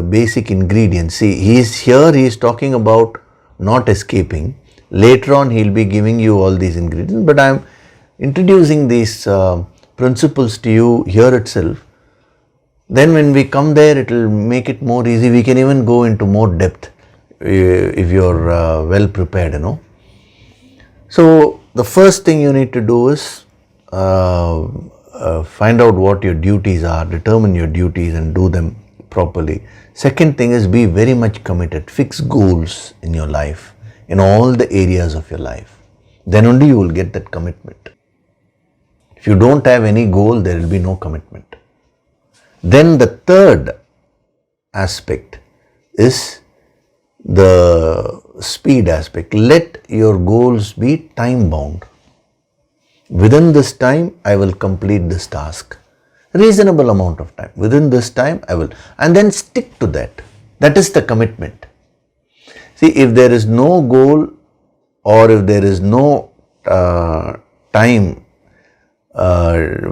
basic ingredients. See, he is talking about not escaping. Later on, he'll be giving you all these ingredients, but I'm introducing these principles to you here itself. Then when we come there, it will make it more easy. We can even go into more depth if you're well prepared, So, the first thing you need to do is find out what your duties are, determine your duties and do them properly. Second thing is be very much committed. Fix goals in your life, in all the areas of your life. Then only you will get that commitment. If you don't have any goal, there will be no commitment. Then the third aspect is the speed aspect. Let your goals be time bound. Within this time, I will complete this task. Reasonable amount of time. Within this time, I will. And then stick to that. That is the commitment. See, if there is no goal or if there is no time,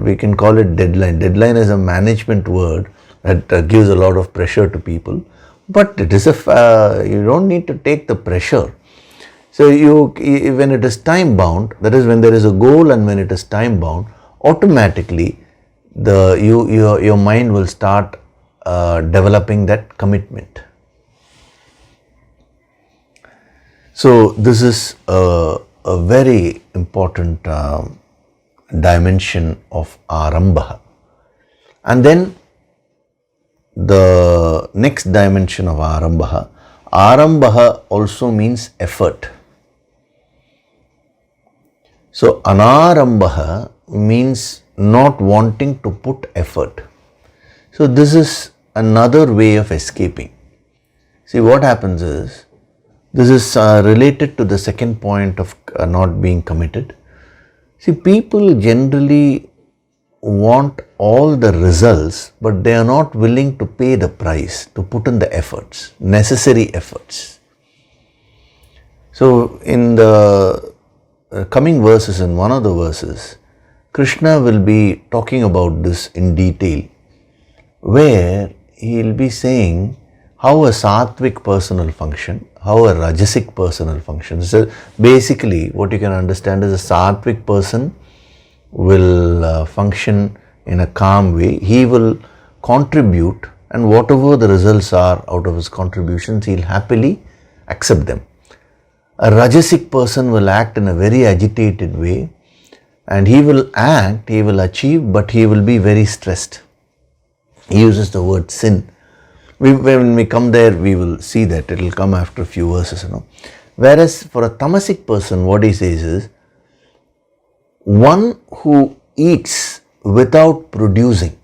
we can call it deadline. Deadline is a management word that gives a lot of pressure to people. But it is you don't need to take the pressure. So when it is time bound, that is when there is a goal and when it is time bound, automatically your mind will start developing that commitment. So this is a very important dimension of arambaha. And then the next dimension of arambaha also means effort. So anarambaha means not wanting to put effort. So this is another way of escaping. See, what happens is, this is related to the second point of not being committed. See, people generally want all the results, but they are not willing to pay the price, to put in the efforts, necessary efforts. So in the coming verses, in one of the verses, Krishna will be talking about this in detail, where he will be saying how a sattvic person will function, how a rajasic person will function. So basically what you can understand is a sattvic person will function in a calm way. He will contribute, and whatever the results are out of his contributions, he will happily accept them. A rajasic person will act in a very agitated way, and he will act, he will achieve, but he will be very stressed. He uses the word sin. When we come there, we will see that. It will come after a few verses. Whereas for a tamasic person, what he says is, one who eats without producing.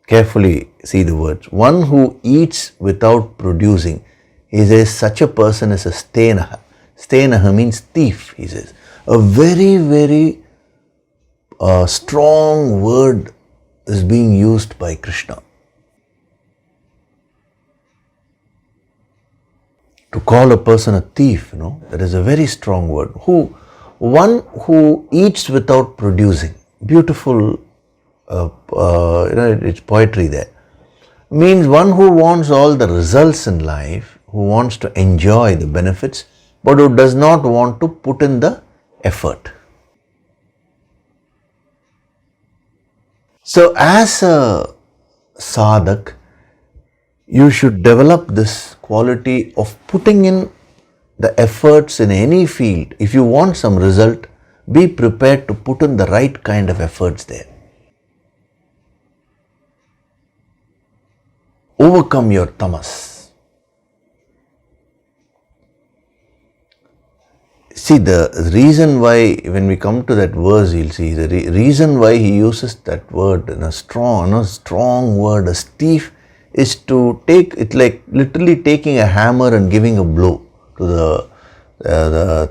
Carefully see the words. One who eats without producing. He says such a person is a stenaha. Stenaha means thief, he says. A very, very strong word is being used by Krishna. To call a person a thief, that is a very strong word. One who eats without producing. Beautiful, it's poetry there. Means one who wants all the results in life, who wants to enjoy the benefits, but who does not want to put in the effort. So as a sadhak, you should develop this quality of putting in the efforts in any field. If you want some result, be prepared to put in the right kind of efforts there. Overcome your tamas. See, the reason why, when we come to that verse, you'll see the reason why he uses that word in a strong word as thief is to take it, like literally taking a hammer and giving a blow to the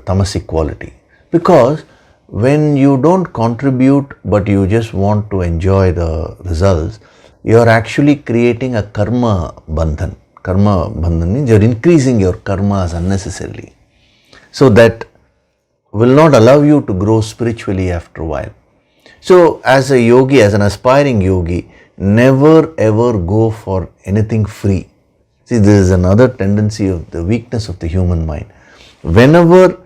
tamasic quality. Because when you don't contribute but you just want to enjoy the results, you are actually creating a karma bandhan. Karma bandhan means you're increasing your karmas unnecessarily. So that will not allow you to grow spiritually after a while. So as a yogi, as an aspiring yogi, never ever go for anything free. See, this is another tendency of the weakness of the human mind. Whenever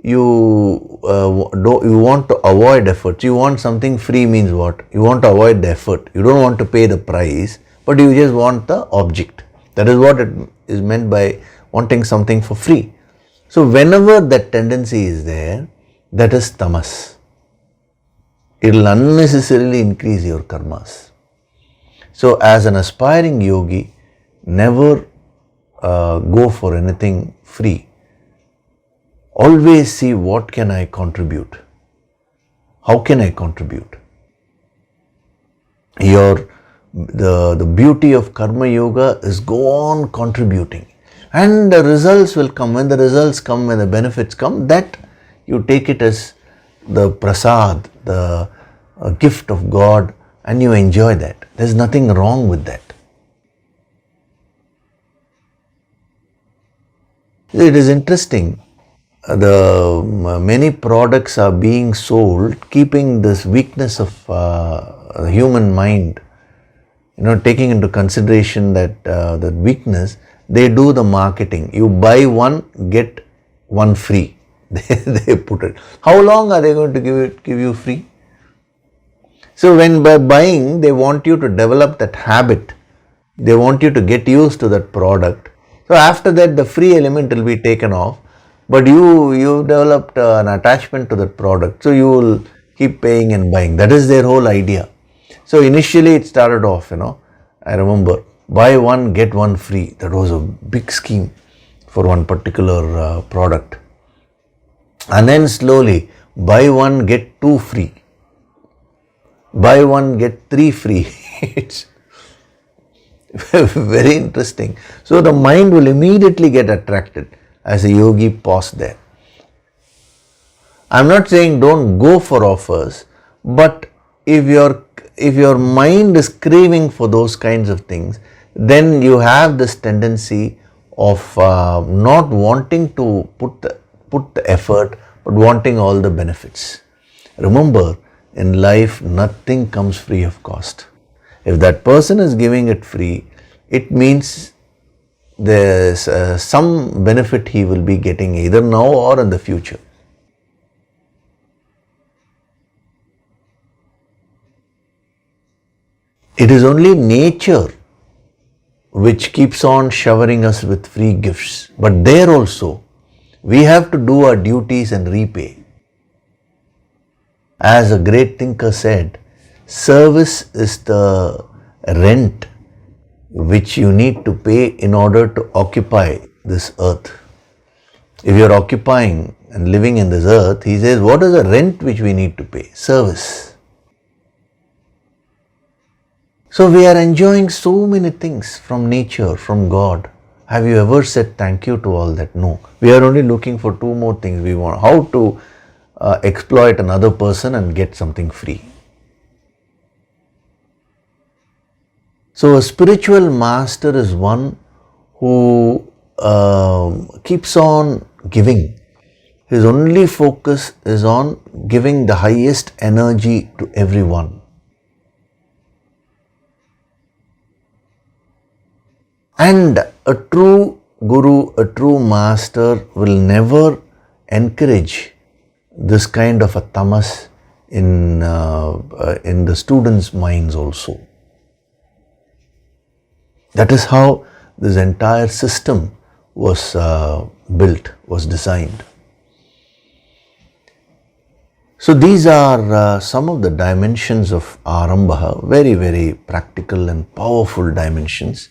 you want to avoid effort, you want something free means what? You want to avoid the effort. You don't want to pay the price, but you just want the object. That is what it is meant by wanting something for free. So whenever that tendency is there, that is tamas. It will unnecessarily increase your karmas. So as an aspiring yogi, never go for anything free. Always see what can I contribute. How can I contribute? The beauty of karma yoga is go on contributing. And the results will come. When the results come, when the benefits come, that you take it as the prasad, the gift of God, and you enjoy that. There's nothing wrong with that. It is interesting. The many products are being sold, keeping this weakness of the human mind, taking into consideration that weakness. They do the marketing. You buy one, get one free. They put it. How long are they going to give you free? So when by buying, they want you to develop that habit. They want you to get used to that product. So after that, the free element will be taken off. But you developed an attachment to that product. So you will keep paying and buying. That is their whole idea. So initially it started off, I remember, buy one, get one free. That was a big scheme for one particular product. And then slowly, buy one, get two free. Buy one, get three free. It's very interesting. So the mind will immediately get attracted as a yogi pause there. I'm not saying don't go for offers, but if your mind is craving for those kinds of things, then you have this tendency of not wanting to put the effort, but wanting all the benefits. Remember, in life, nothing comes free of cost. If that person is giving it free, it means there's some benefit he will be getting either now or in the future. It is only nature which keeps on showering us with free gifts. But there also, we have to do our duties and repay. As a great thinker said, service is the rent which you need to pay in order to occupy this earth. If you are occupying and living in this earth, he says, what is the rent which we need to pay? Service. So we are enjoying so many things from nature, from God. Have you ever said thank you to all that? No. We are only looking for two more things we want. How to exploit another person and get something free. So a spiritual master is one who keeps on giving. His only focus is on giving the highest energy to everyone. And a true guru, a true master will never encourage this kind of a tamas in the students' minds also. That is how this entire system was built, was designed. So these are some of the dimensions of arambaha, very, very practical and powerful dimensions.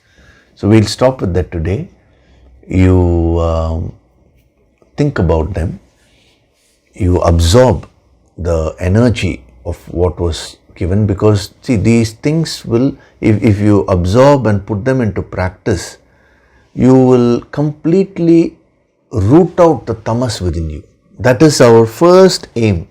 So we'll stop with that today. You think about them. You absorb the energy of what was given, because see, these things will, if you absorb and put them into practice, you will completely root out the tamas within you. That is our first aim.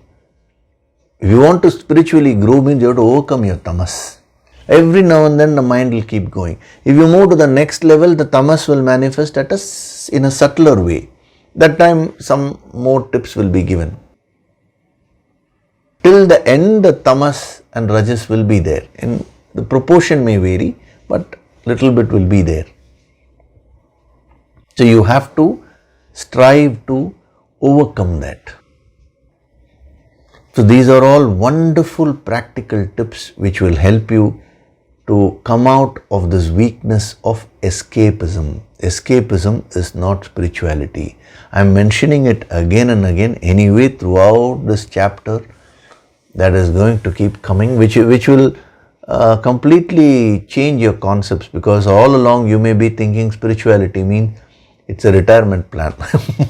If you want to spiritually grow, means you have to overcome your tamas. Every now and then the mind will keep going. If you move to the next level, the tamas will manifest in a subtler way. That time some more tips will be given. Till the end, the tamas and rajas will be there. And the proportion may vary, but little bit will be there. So you have to strive to overcome that. So these are all wonderful practical tips which will help you to come out of this weakness of escapism. Escapism is not spirituality. I am mentioning it again and again anyway throughout this chapter. That is going to keep coming, which will completely change your concepts, because all along you may be thinking spirituality means it's a retirement plan.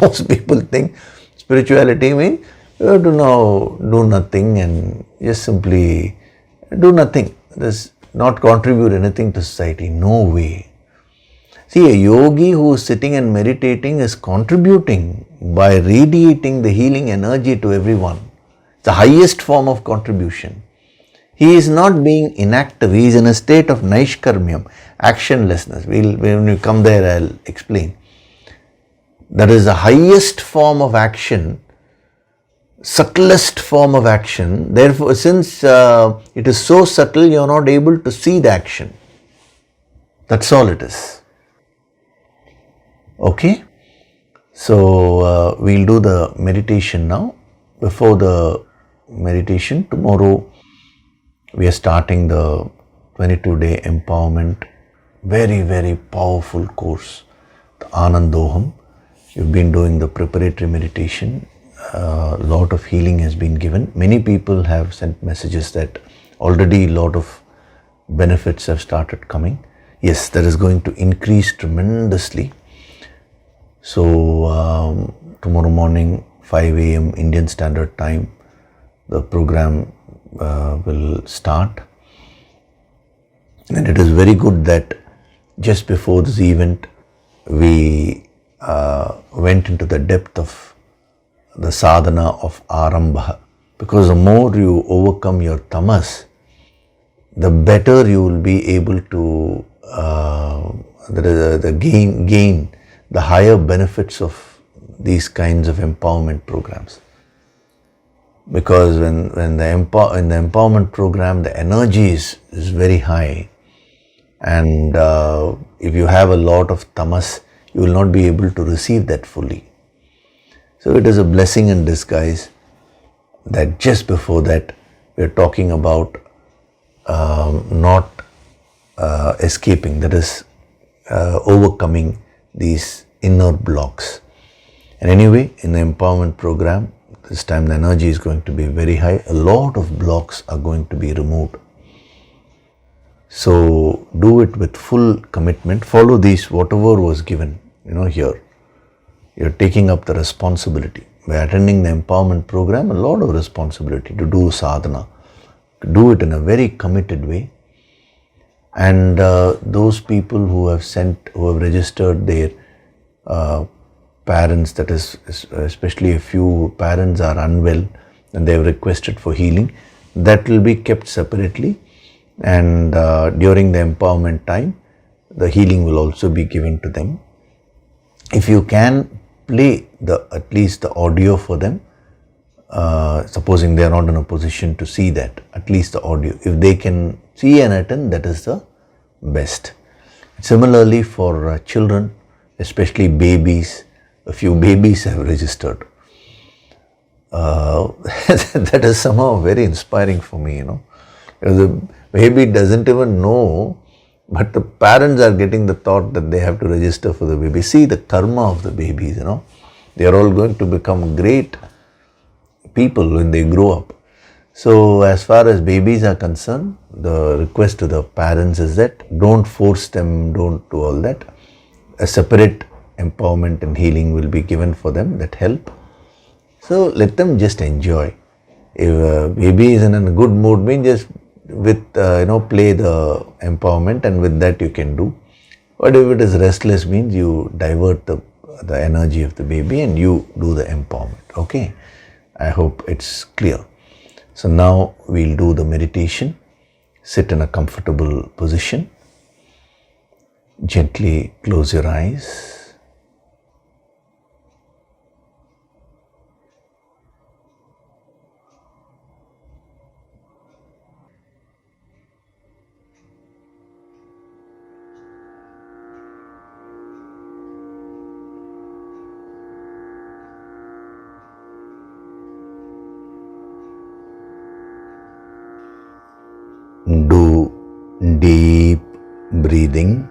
Most people think spirituality means you have to now do nothing and just simply do nothing. Just not contribute anything to society. No way. See, a yogi who is sitting and meditating is contributing by radiating the healing energy to everyone. It's the highest form of contribution. He is not being inactive. He is in a state of naishkarmyam, actionlessness. When we come there, I'll explain. That is the highest form of action, subtlest form of action. Therefore, since it is so subtle, you are not able to see the action. That's all it is. Okay? So, we'll do the meditation now. Before the meditation, tomorrow we are starting the 22-day empowerment, very, very powerful course, the Anandoham. You've been doing the preparatory meditation. A lot of healing has been given. Many people have sent messages that already a lot of benefits have started coming. Yes, that is going to increase tremendously. So, tomorrow morning, 5 a.m. Indian Standard Time, the program will start. And it is very good that just before this event, we went into the depth of the sadhana of arambaha. Because the more you overcome your tamas, the better you will be able to gain the higher benefits of these kinds of empowerment programs. Because when in the empowerment program, the energy is very high, and if you have a lot of tamas, you will not be able to receive that fully. So it is a blessing in disguise that just before that we are talking about not escaping, that is overcoming these inner blocks. And anyway, in the empowerment program, this time the energy is going to be very high. A lot of blocks are going to be removed. So do it with full commitment. Follow these, whatever was given, here. You're taking up the responsibility. By attending the empowerment program, a lot of responsibility to do sadhana. Do it in a very committed way. And those people who have registered their parents, that is, especially a few parents are unwell and they have requested for healing, that will be kept separately. And during the empowerment time, the healing will also be given to them. If you can play at least the audio for them, supposing they are not in a position to see that, at least the audio. If they can see and attend, that is the best. Similarly for children, especially babies, a few babies have registered. That is somehow very inspiring for me, Because the baby doesn't even know, but the parents are getting the thought that they have to register for the baby. See the karma of the babies, They are all going to become great people when they grow up. So as far as babies are concerned, the request to the parents is that don't force them, don't do all that. A separate empowerment and healing will be given for them that help. So let them just enjoy. If a baby is in a good mood, just play the empowerment, and with that you can do. But if it is restless, means you divert the energy of the baby and you do the empowerment. Okay, I hope it's clear. So now we'll do the meditation. sit in a comfortable position. Gently close your eyes. Do deep breathing.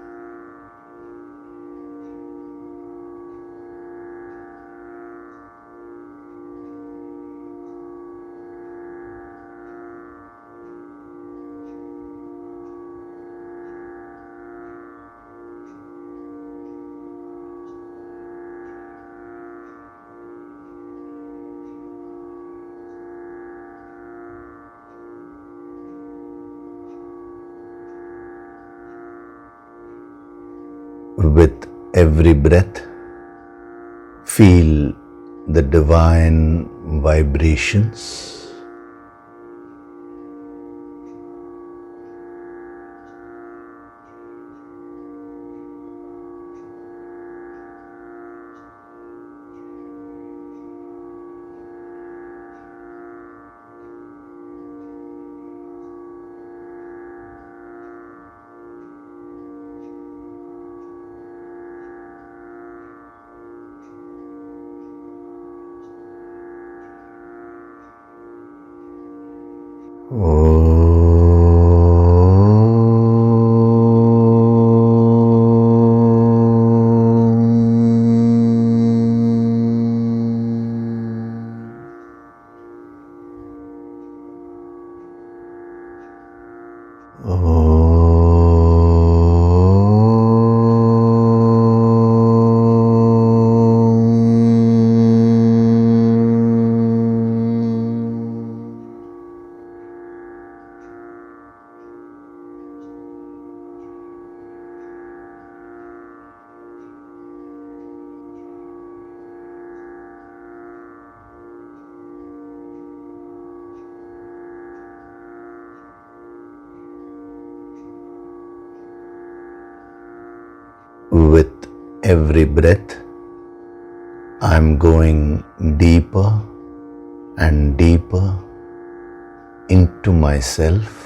With every breath, feel the divine vibrations. With every breath, I'm going deeper and deeper into myself.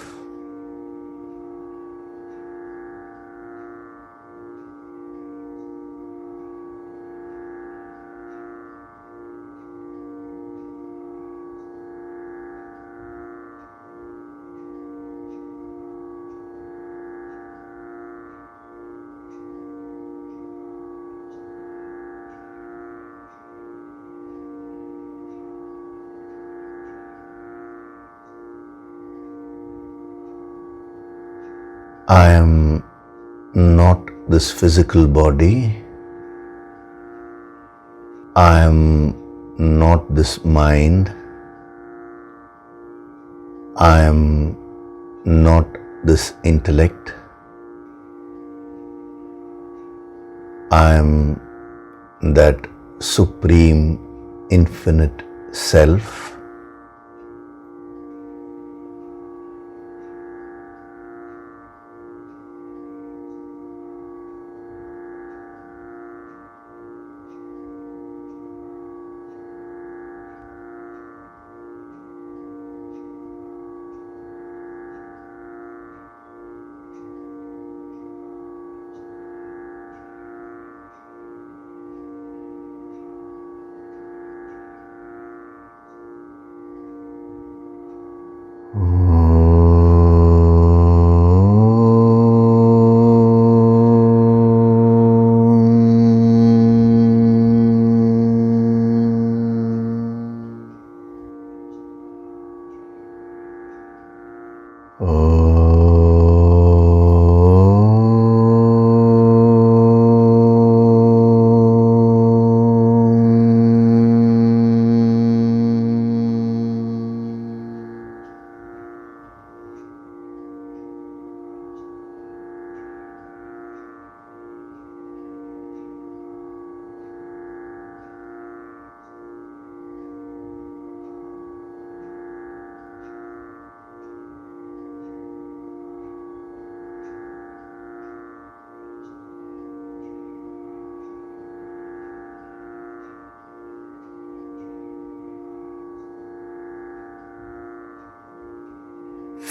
I am not this physical body. I am not this mind. I am not this intellect. I am that supreme, infinite self.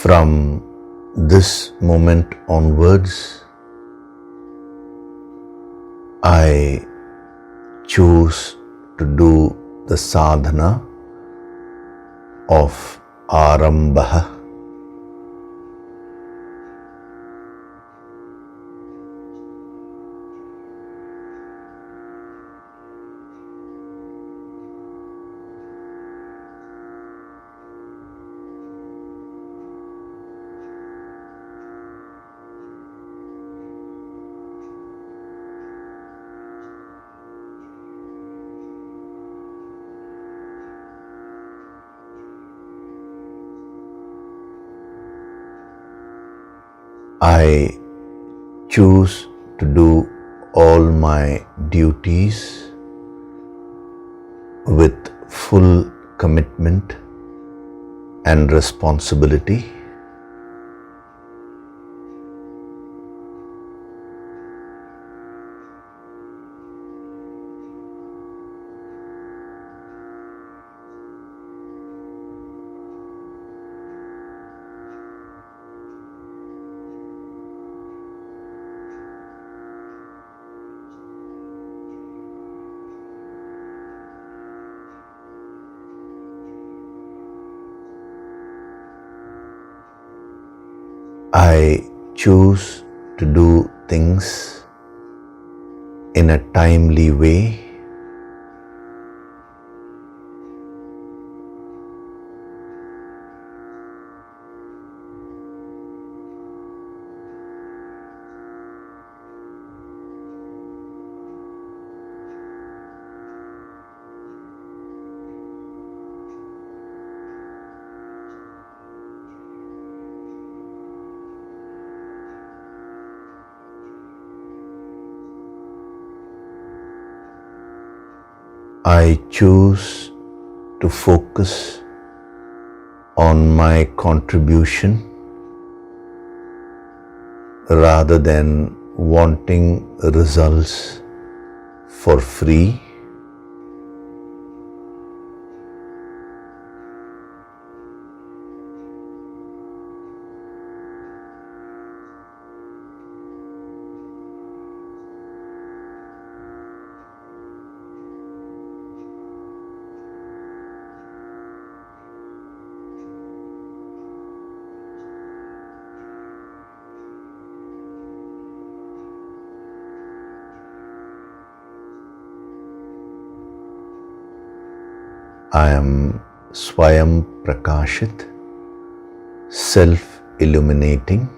From this moment onwards, I choose to do the sadhana of arambaha. I choose to do all my duties with full commitment and responsibility. I choose to do things in a timely way. I choose to focus on my contribution rather than wanting results for free. I am Swayam Prakashit, self-illuminating.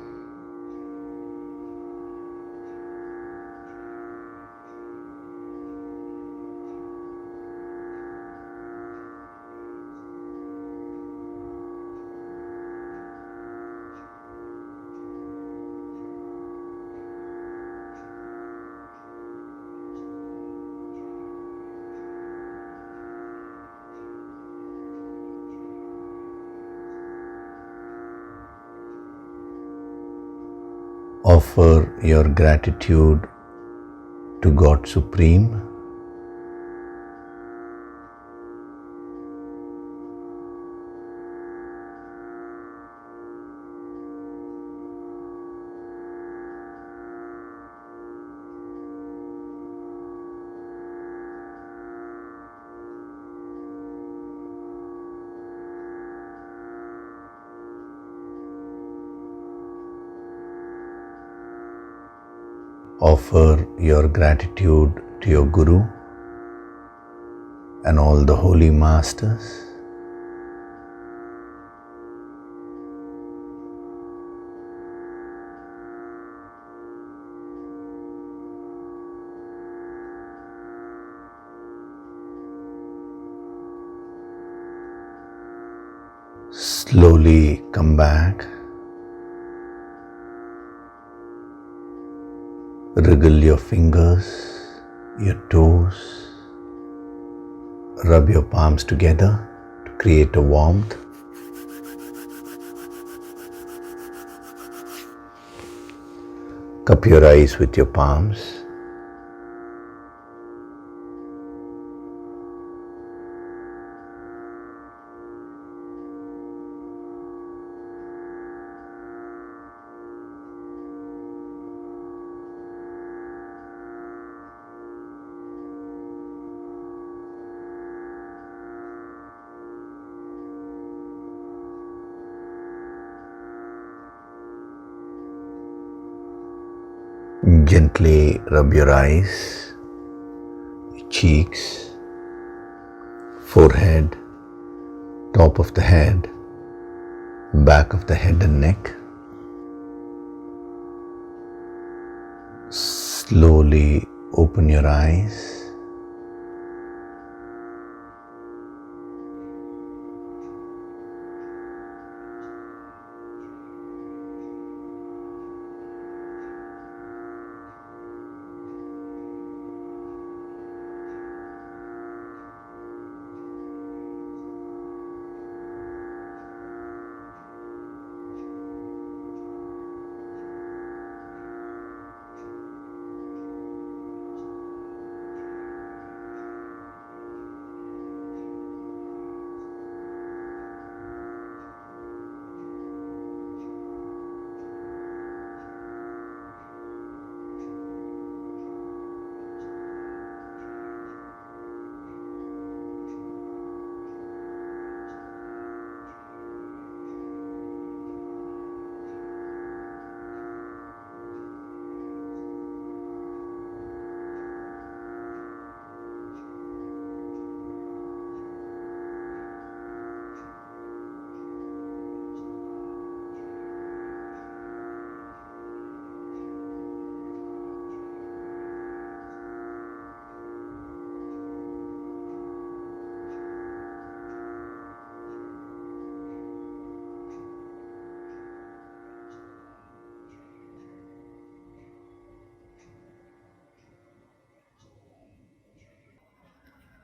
Offer your gratitude to God Supreme. Offer your gratitude to your Guru and all the holy masters. Slowly come back. Wriggle your fingers, your toes. Rub your palms together to create a warmth. Cup your eyes with your palms. Gently rub your eyes, cheeks, forehead, top of the head, back of the head and neck. Slowly open your eyes.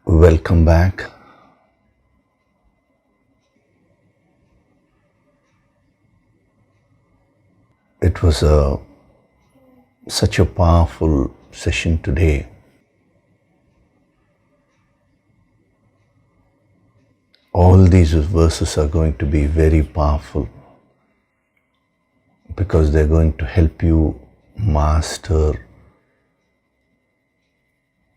Welcome back. It was such a powerful session today. All these verses are going to be very powerful because they're going to help you master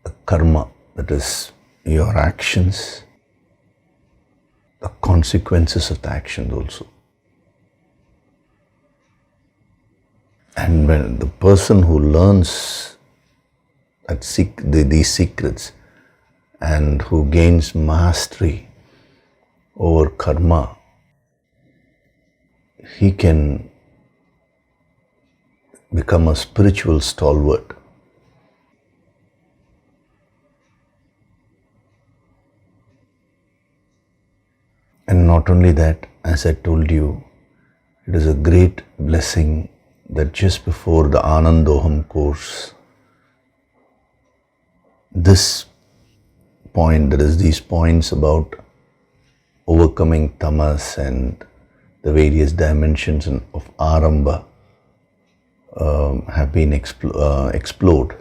the karma, that is your actions, the consequences of the actions also. And when the person who learns these secrets and who gains mastery over karma, he can become a spiritual stalwart. And not only that, as I told you, it is a great blessing that just before the Anandoham course, this point, that is these points about overcoming tamas and the various dimensions of arambaha have been explored.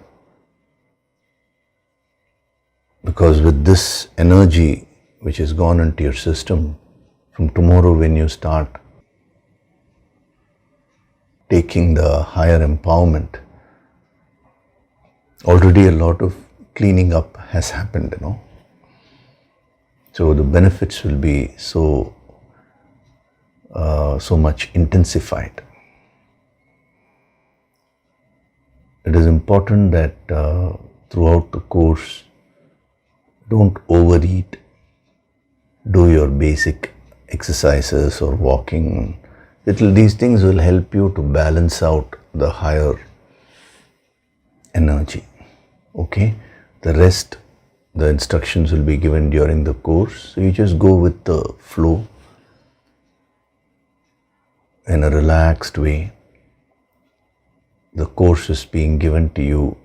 Because with this energy which has gone into your system, from tomorrow when you start taking the higher empowerment, already a lot of cleaning up has happened, So the benefits will be so much intensified. It is important that throughout the course, don't overeat. Do your basic exercises or walking. These things will help you to balance out the higher energy. Okay? The rest, the instructions will be given during the course. So you just go with the flow in a relaxed way. The course is being given to you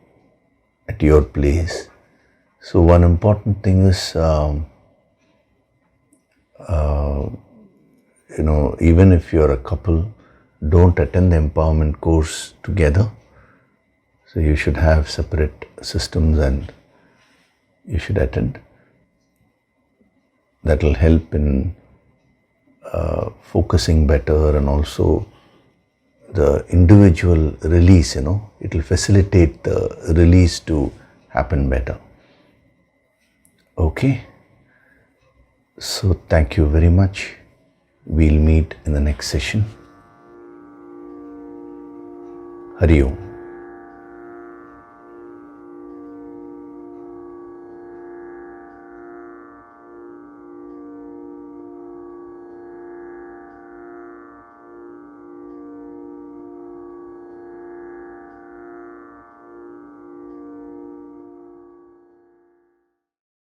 at your place. So one important thing is, even if you're a couple, don't attend the empowerment course together. So you should have separate systems and you should attend. That will help in focusing better, and also the individual release, it will facilitate the release to happen better. Okay? So thank you very much. We'll meet in the next session. Hari Om.